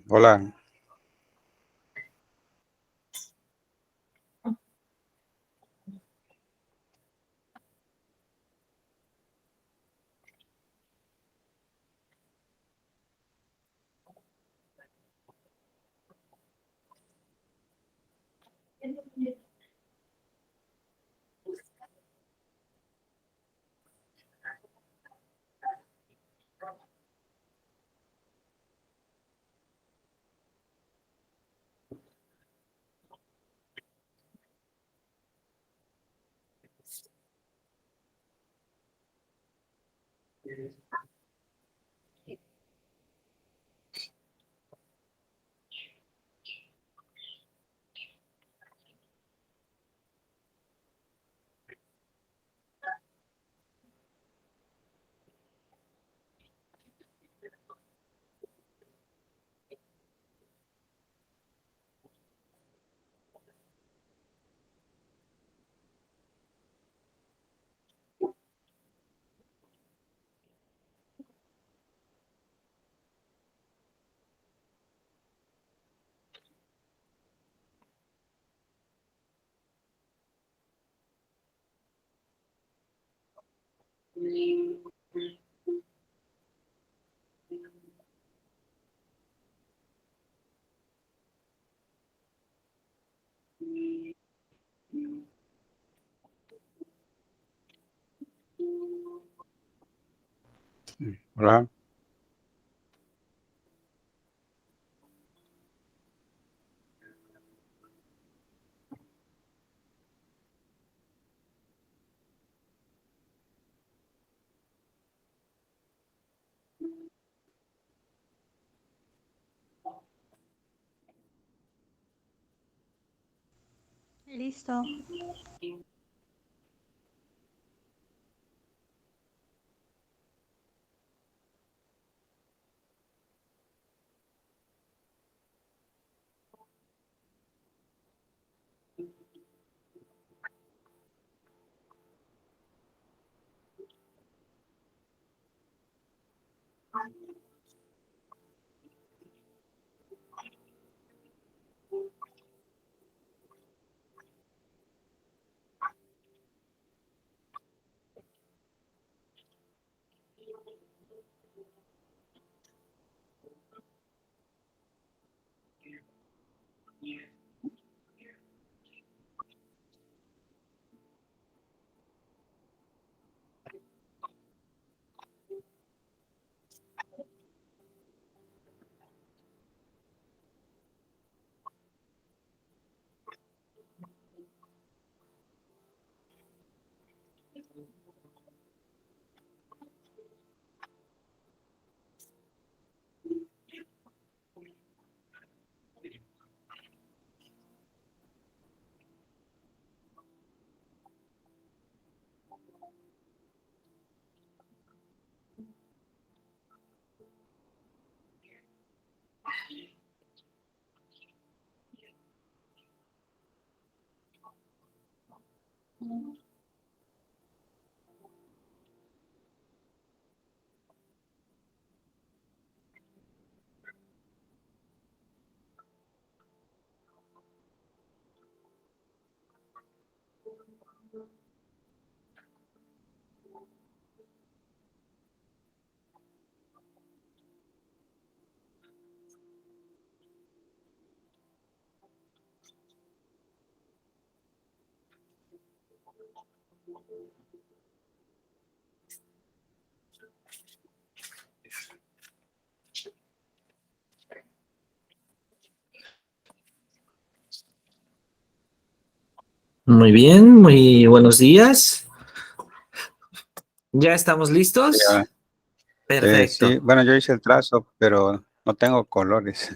Speaker 3: Hola. Hola.
Speaker 4: Listo.
Speaker 1: Muy bien, muy buenos días. ¿Ya estamos listos?
Speaker 3: Ya. Sí,
Speaker 1: Perfecto.
Speaker 3: bueno, yo hice el trazo, pero no tengo colores.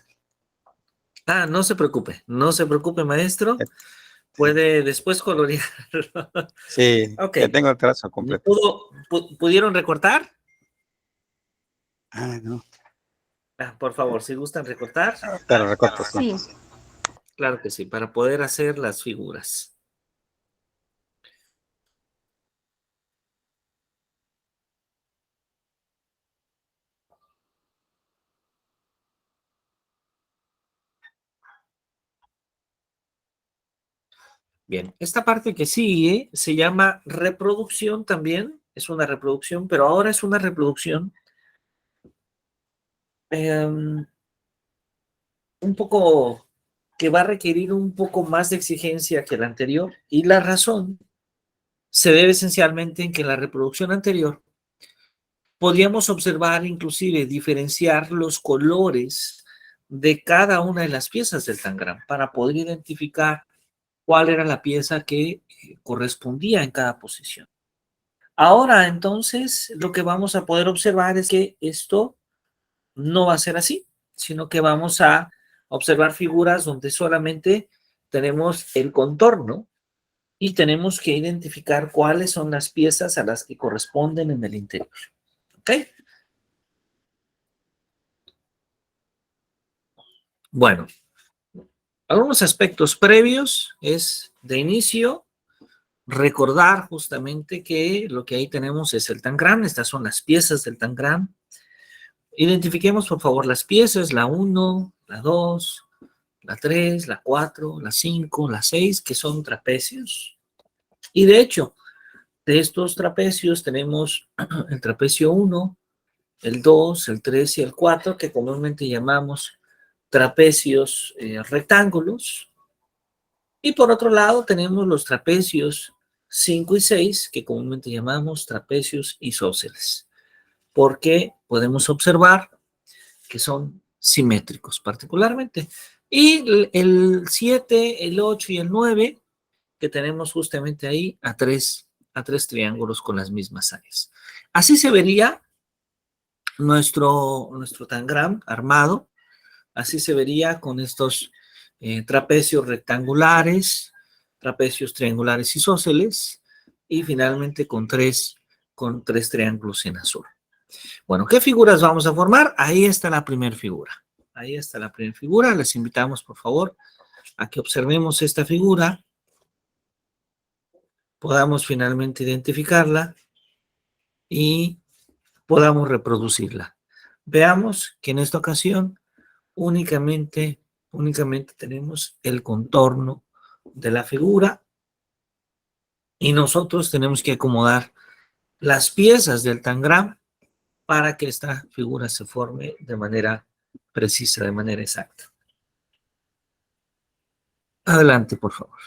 Speaker 1: Ah, no se preocupe, maestro. Puede después colorear.
Speaker 3: Sí,
Speaker 1: Ok.
Speaker 3: ya tengo el trazo completo.
Speaker 1: ¿Pudieron recortar?
Speaker 3: Ah, no,
Speaker 1: Ah, por favor, si gustan recortar.
Speaker 3: te lo recorto, sí.
Speaker 4: Sí.
Speaker 1: Claro que sí, para poder hacer las figuras. Bien, esta parte que sigue se llama reproducción también, es una reproducción, pero ahora es una reproducción un poco que va a requerir un poco más de exigencia que la anterior, y la razón se debe esencialmente en que en la reproducción anterior podíamos observar, inclusive diferenciar los colores de cada una de las piezas del tangram para poder identificar cuál era la pieza que correspondía en cada posición. Ahora, entonces, lo que vamos a poder observar es que esto no va a ser así, sino que vamos a observar figuras donde solamente tenemos el contorno y tenemos que identificar cuáles son las piezas a las que corresponden en el interior. ¿Ok? Bueno, algunos aspectos previos es de inicio recordar justamente que lo que ahí tenemos es el tangram, estas son las piezas del tangram. Identifiquemos por favor las piezas, la 1, la 2, la 3, la 4, la 5, la 6, que son trapecios. Y de hecho, de estos trapecios tenemos el trapecio 1, el 2, el 3 y el 4, que comúnmente llamamos trapecios rectángulos. Y por otro lado tenemos los trapecios 5 y 6, que comúnmente llamamos trapecios isósceles, porque podemos observar que son simétricos particularmente. Y el 7, el 8 y el 9, que tenemos justamente ahí a tres triángulos con las mismas áreas. Así se vería nuestro tangram armado, así se vería con estos trapecios rectangulares, trapecios triangulares isósceles y finalmente con tres triángulos en azul. Bueno, ¿qué figuras vamos a formar? Ahí está la primera figura. Ahí está la primera figura. Les invitamos, por favor, a que observemos esta figura, podamos finalmente identificarla y podamos reproducirla. Veamos que en esta ocasión únicamente tenemos el contorno de la figura y nosotros tenemos que acomodar las piezas del tangram para que esta figura se forme de manera precisa, de manera exacta. Adelante, por favor.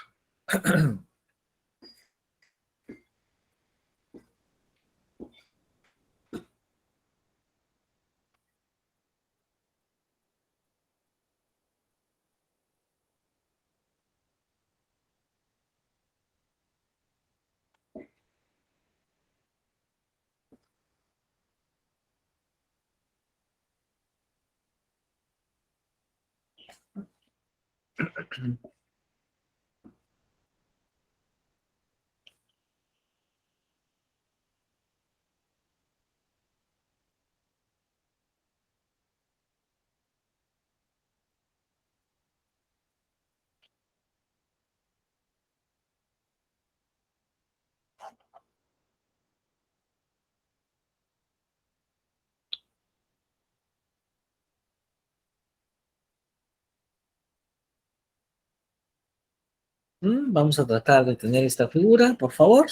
Speaker 1: Vamos a tratar de tener esta figura, por favor.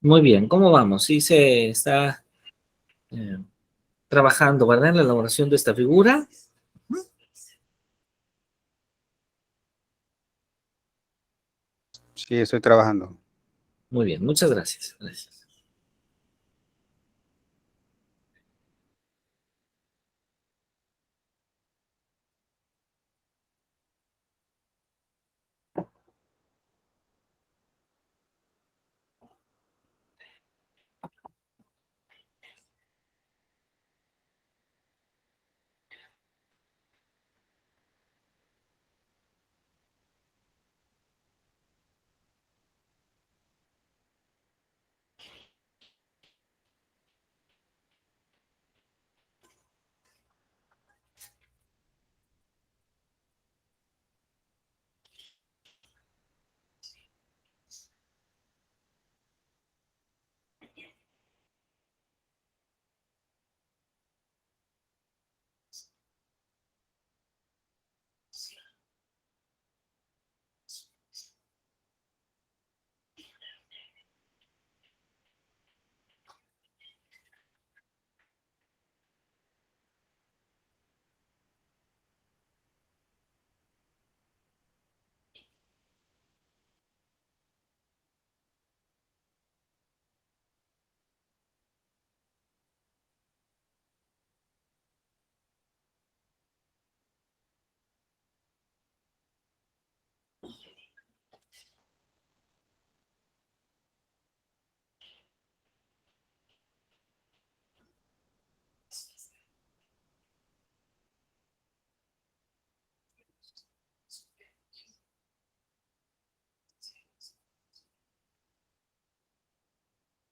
Speaker 1: Muy bien, ¿cómo vamos? Sí se está trabajando, ¿verdad? En la elaboración de esta figura.
Speaker 3: Sí, estoy trabajando.
Speaker 1: Muy bien, muchas gracias. Gracias.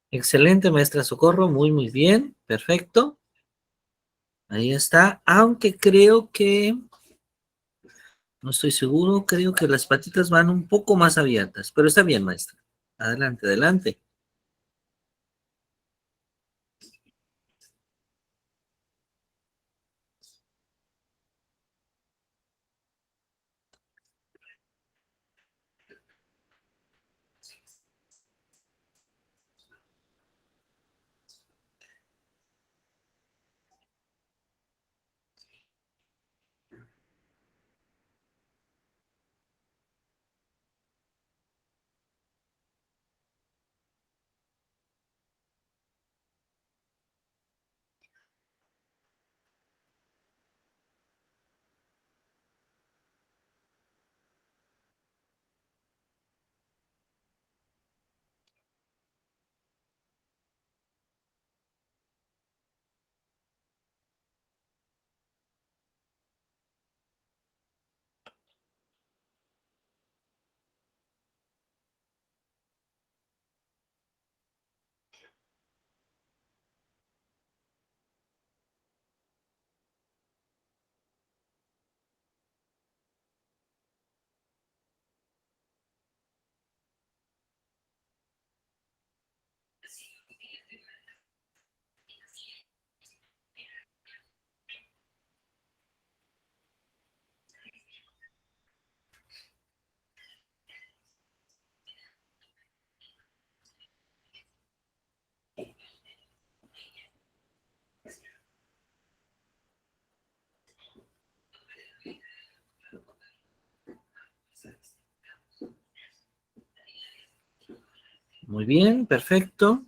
Speaker 1: Excelente, maestra Socorro, muy, muy bien, perfecto. Ahí está, aunque creo que, no estoy seguro, creo que las patitas van un poco más abiertas, pero está bien, maestra. Adelante, adelante. Muy bien, perfecto.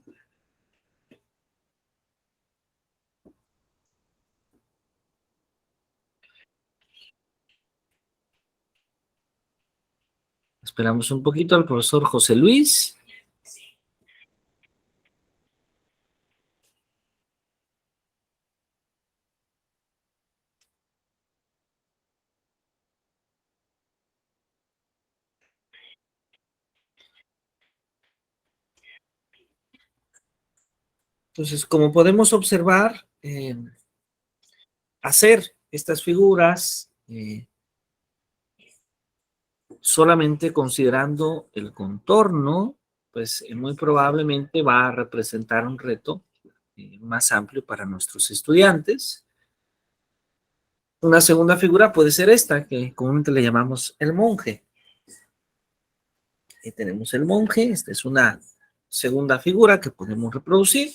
Speaker 1: Esperamos un poquito al profesor José Luis. Entonces, como podemos observar, hacer estas figuras solamente considerando el contorno, pues muy probablemente va a representar un reto más amplio para nuestros estudiantes. Una segunda figura puede ser esta, que comúnmente le llamamos el monje. Aquí tenemos el monje, esta es una segunda figura que podemos reproducir.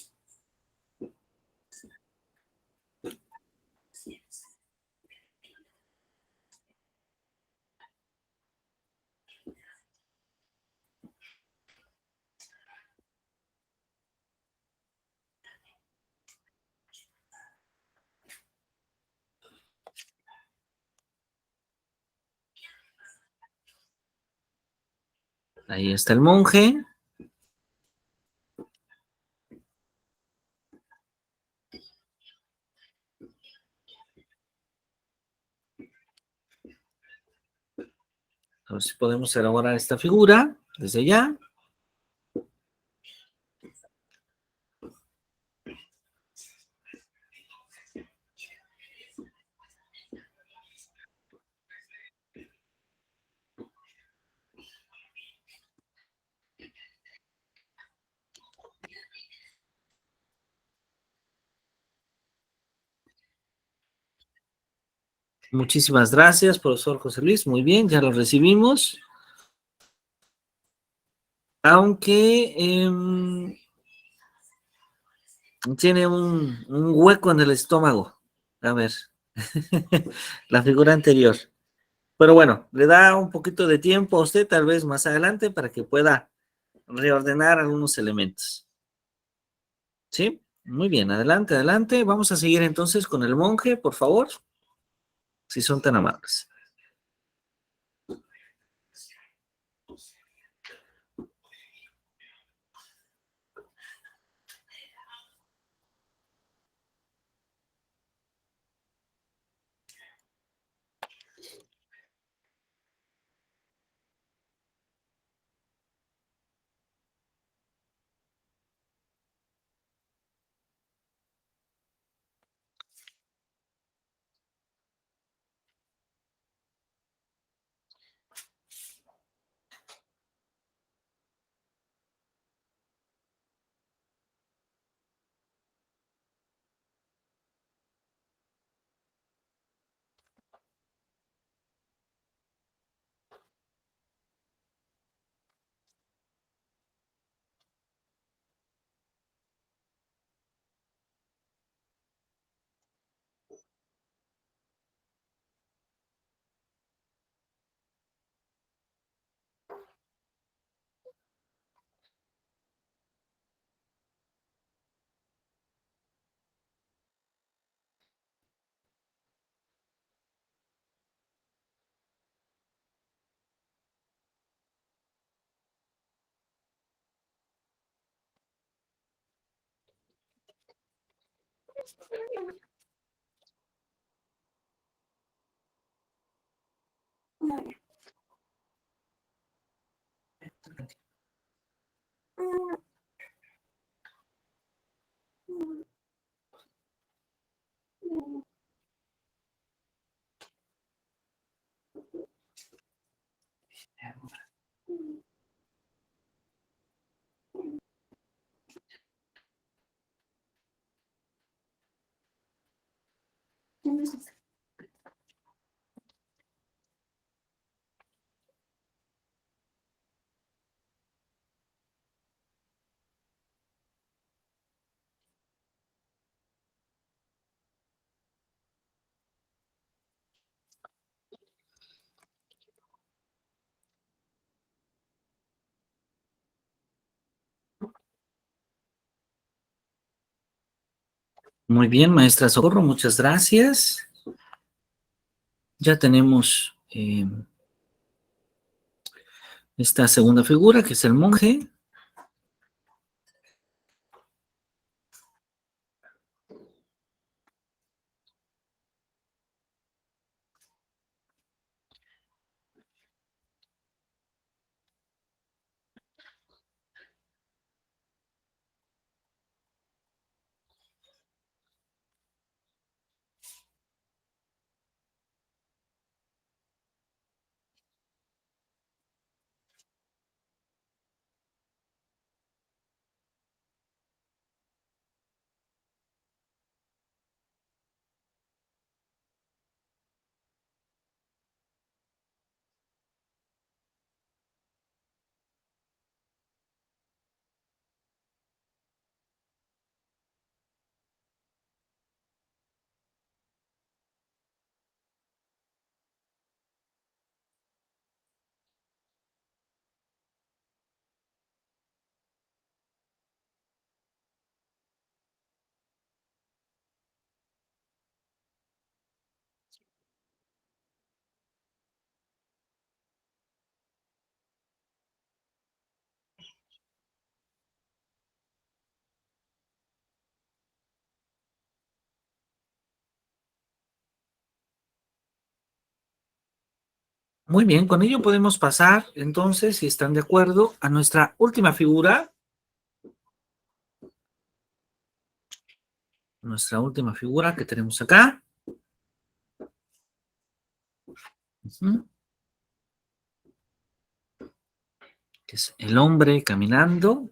Speaker 1: Ahí está el monje. A ver si podemos elaborar esta figura desde ya. Muchísimas gracias, profesor José Luis. Muy bien, ya lo recibimos. Aunque tiene un hueco en el estómago. A ver, la figura anterior. Pero bueno, le da un poquito de tiempo a usted, tal vez más adelante, para que pueda reordenar algunos elementos. ¿Sí? Muy bien, adelante, adelante. Vamos a seguir entonces con el monje, por favor, si son tan amables. Muy bien, maestra Socorro, muchas gracias. Ya tenemos esta segunda figura, que es el monje. Muy bien, con ello podemos pasar, entonces, si están de acuerdo, a nuestra última figura. Nuestra última figura que tenemos acá. Ujú. Que es el hombre caminando.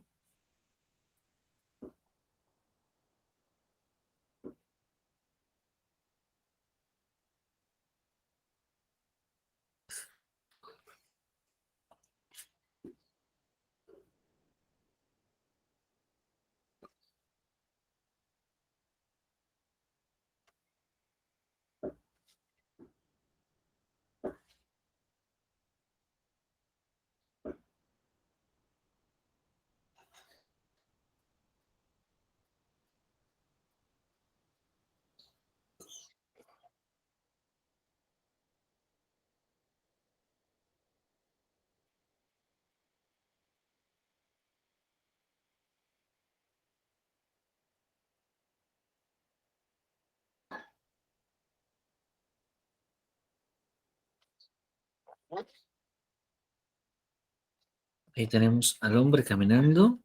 Speaker 1: Ahí tenemos al hombre caminando.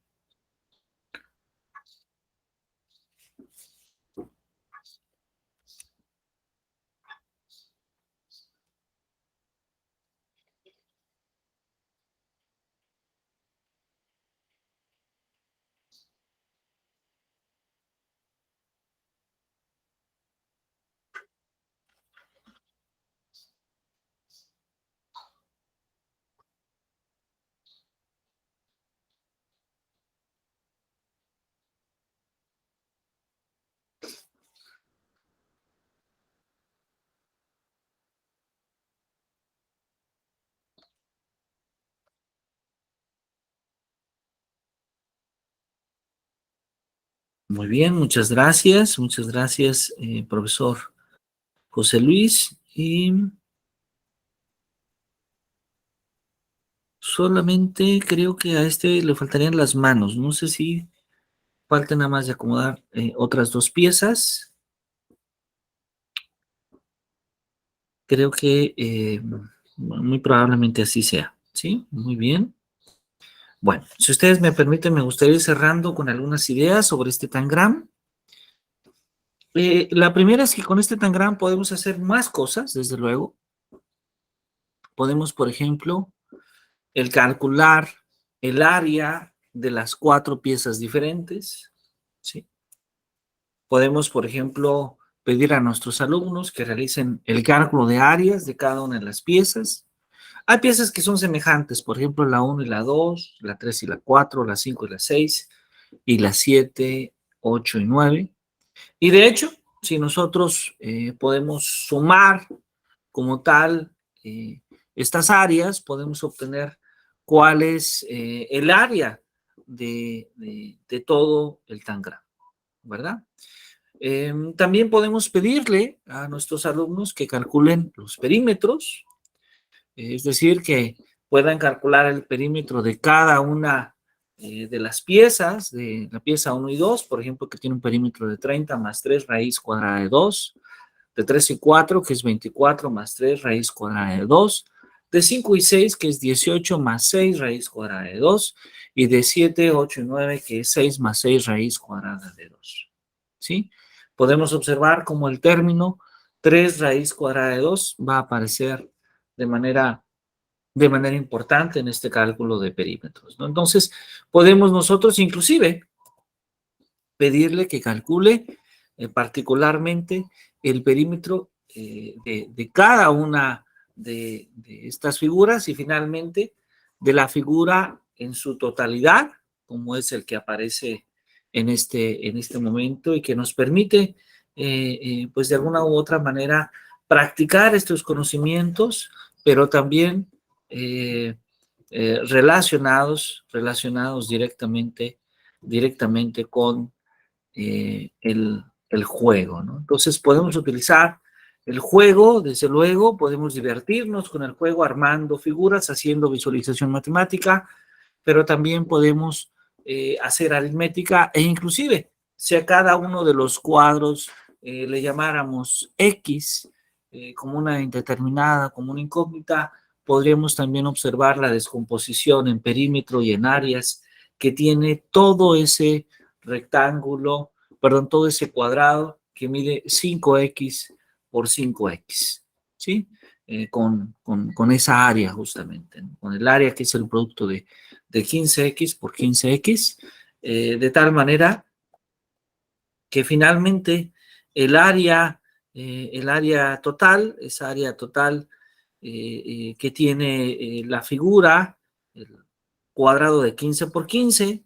Speaker 1: Muy bien, muchas gracias, profesor José Luis. Y solamente creo que a este le faltarían las manos. No sé si falta nada más de acomodar otras dos piezas. Creo que muy probablemente así sea. ¿Sí? Muy bien. Bueno, si ustedes me permiten, me gustaría ir cerrando con algunas ideas sobre este tangram. La primera es que con este tangram podemos hacer más cosas, desde luego. Podemos, por ejemplo, el calcular el área de las 4 piezas diferentes, ¿sí? Podemos, por ejemplo, pedir a nuestros alumnos que realicen el cálculo de áreas de cada una de las piezas. Hay piezas que son semejantes, por ejemplo, la 1 y la 2, la 3 y la 4, la 5 y la 6, y la 7, 8 y 9. Y de hecho, si nosotros podemos sumar como tal estas áreas, podemos obtener cuál es el área de todo el tangram, ¿verdad? También podemos pedirle a nuestros alumnos que calculen los perímetros, es decir, que puedan calcular el perímetro de cada una de las piezas, de la pieza 1 y 2, por ejemplo, que tiene un perímetro de 30 más 3 raíz cuadrada de 2, de 3 y 4, que es 24 más 3 raíz cuadrada de 2, de 5 y 6, que es 18 más 6 raíz cuadrada de 2, y de 7, 8 y 9, que es 6 más 6 raíz cuadrada de 2. ¿Sí? Podemos observar cómo el término 3 raíz cuadrada de 2 va a aparecer de manera importante en este cálculo de perímetros, ¿no? Entonces, podemos nosotros inclusive pedirle que calcule particularmente el perímetro de cada una de estas figuras y finalmente de la figura en su totalidad, como es el que aparece en este momento y que nos permite, pues de alguna u otra manera, practicar estos conocimientos, pero también relacionados directamente con el juego, ¿no? Entonces podemos utilizar el juego, desde luego, podemos divertirnos con el juego armando figuras, haciendo visualización matemática, pero también podemos hacer aritmética e inclusive si a cada uno de los cuadros le llamáramos X como una indeterminada, como una incógnita, podríamos también observar la descomposición en perímetro y en áreas que tiene todo ese rectángulo, perdón, todo ese cuadrado que mide 5x por 5x, ¿sí? Con esa área justamente, ¿no? Con el área que es el producto de 15x por 15x, de tal manera que finalmente el área total, esa área total que tiene la figura, el cuadrado de 15 por 15,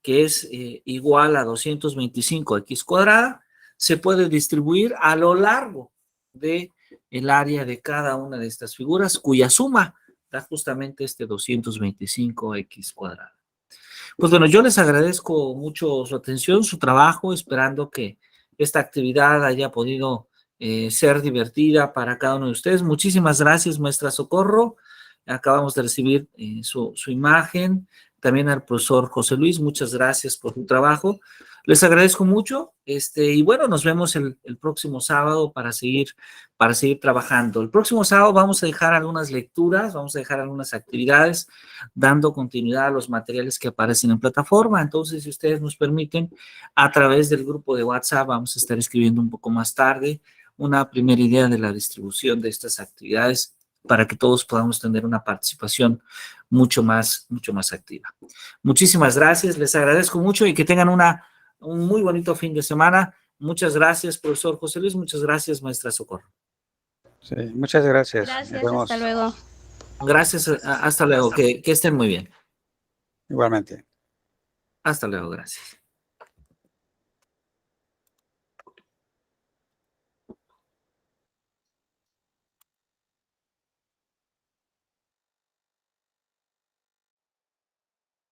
Speaker 1: que es igual a 225x cuadrada, se puede distribuir a lo largo de el área de cada una de estas figuras, cuya suma da justamente este 225x cuadrada. Pues bueno, yo les agradezco mucho su atención, su trabajo, esperando que esta actividad haya podido ser divertida para cada uno de ustedes. Muchísimas gracias, maestra Socorro. Acabamos de recibir su imagen. También al profesor José Luis, muchas gracias por su trabajo. Les agradezco mucho, y bueno, nos vemos el próximo sábado para seguir trabajando. El próximo sábado vamos a dejar algunas lecturas, vamos a dejar algunas actividades, dando continuidad a los materiales que aparecen en plataforma. Entonces, si ustedes nos permiten, a través del grupo de WhatsApp vamos a estar escribiendo un poco más tarde una primera idea de la distribución de estas actividades para que todos podamos tener una participación mucho más activa. Muchísimas gracias, les agradezco mucho y que tengan un muy bonito fin de semana. Muchas gracias, profesor José Luis, muchas gracias, maestra Socorro.
Speaker 3: Sí, muchas gracias.
Speaker 4: Gracias,
Speaker 3: Nos vemos.
Speaker 4: hasta luego.
Speaker 1: Gracias, hasta luego, que estén muy bien.
Speaker 3: Igualmente.
Speaker 1: Hasta luego, gracias.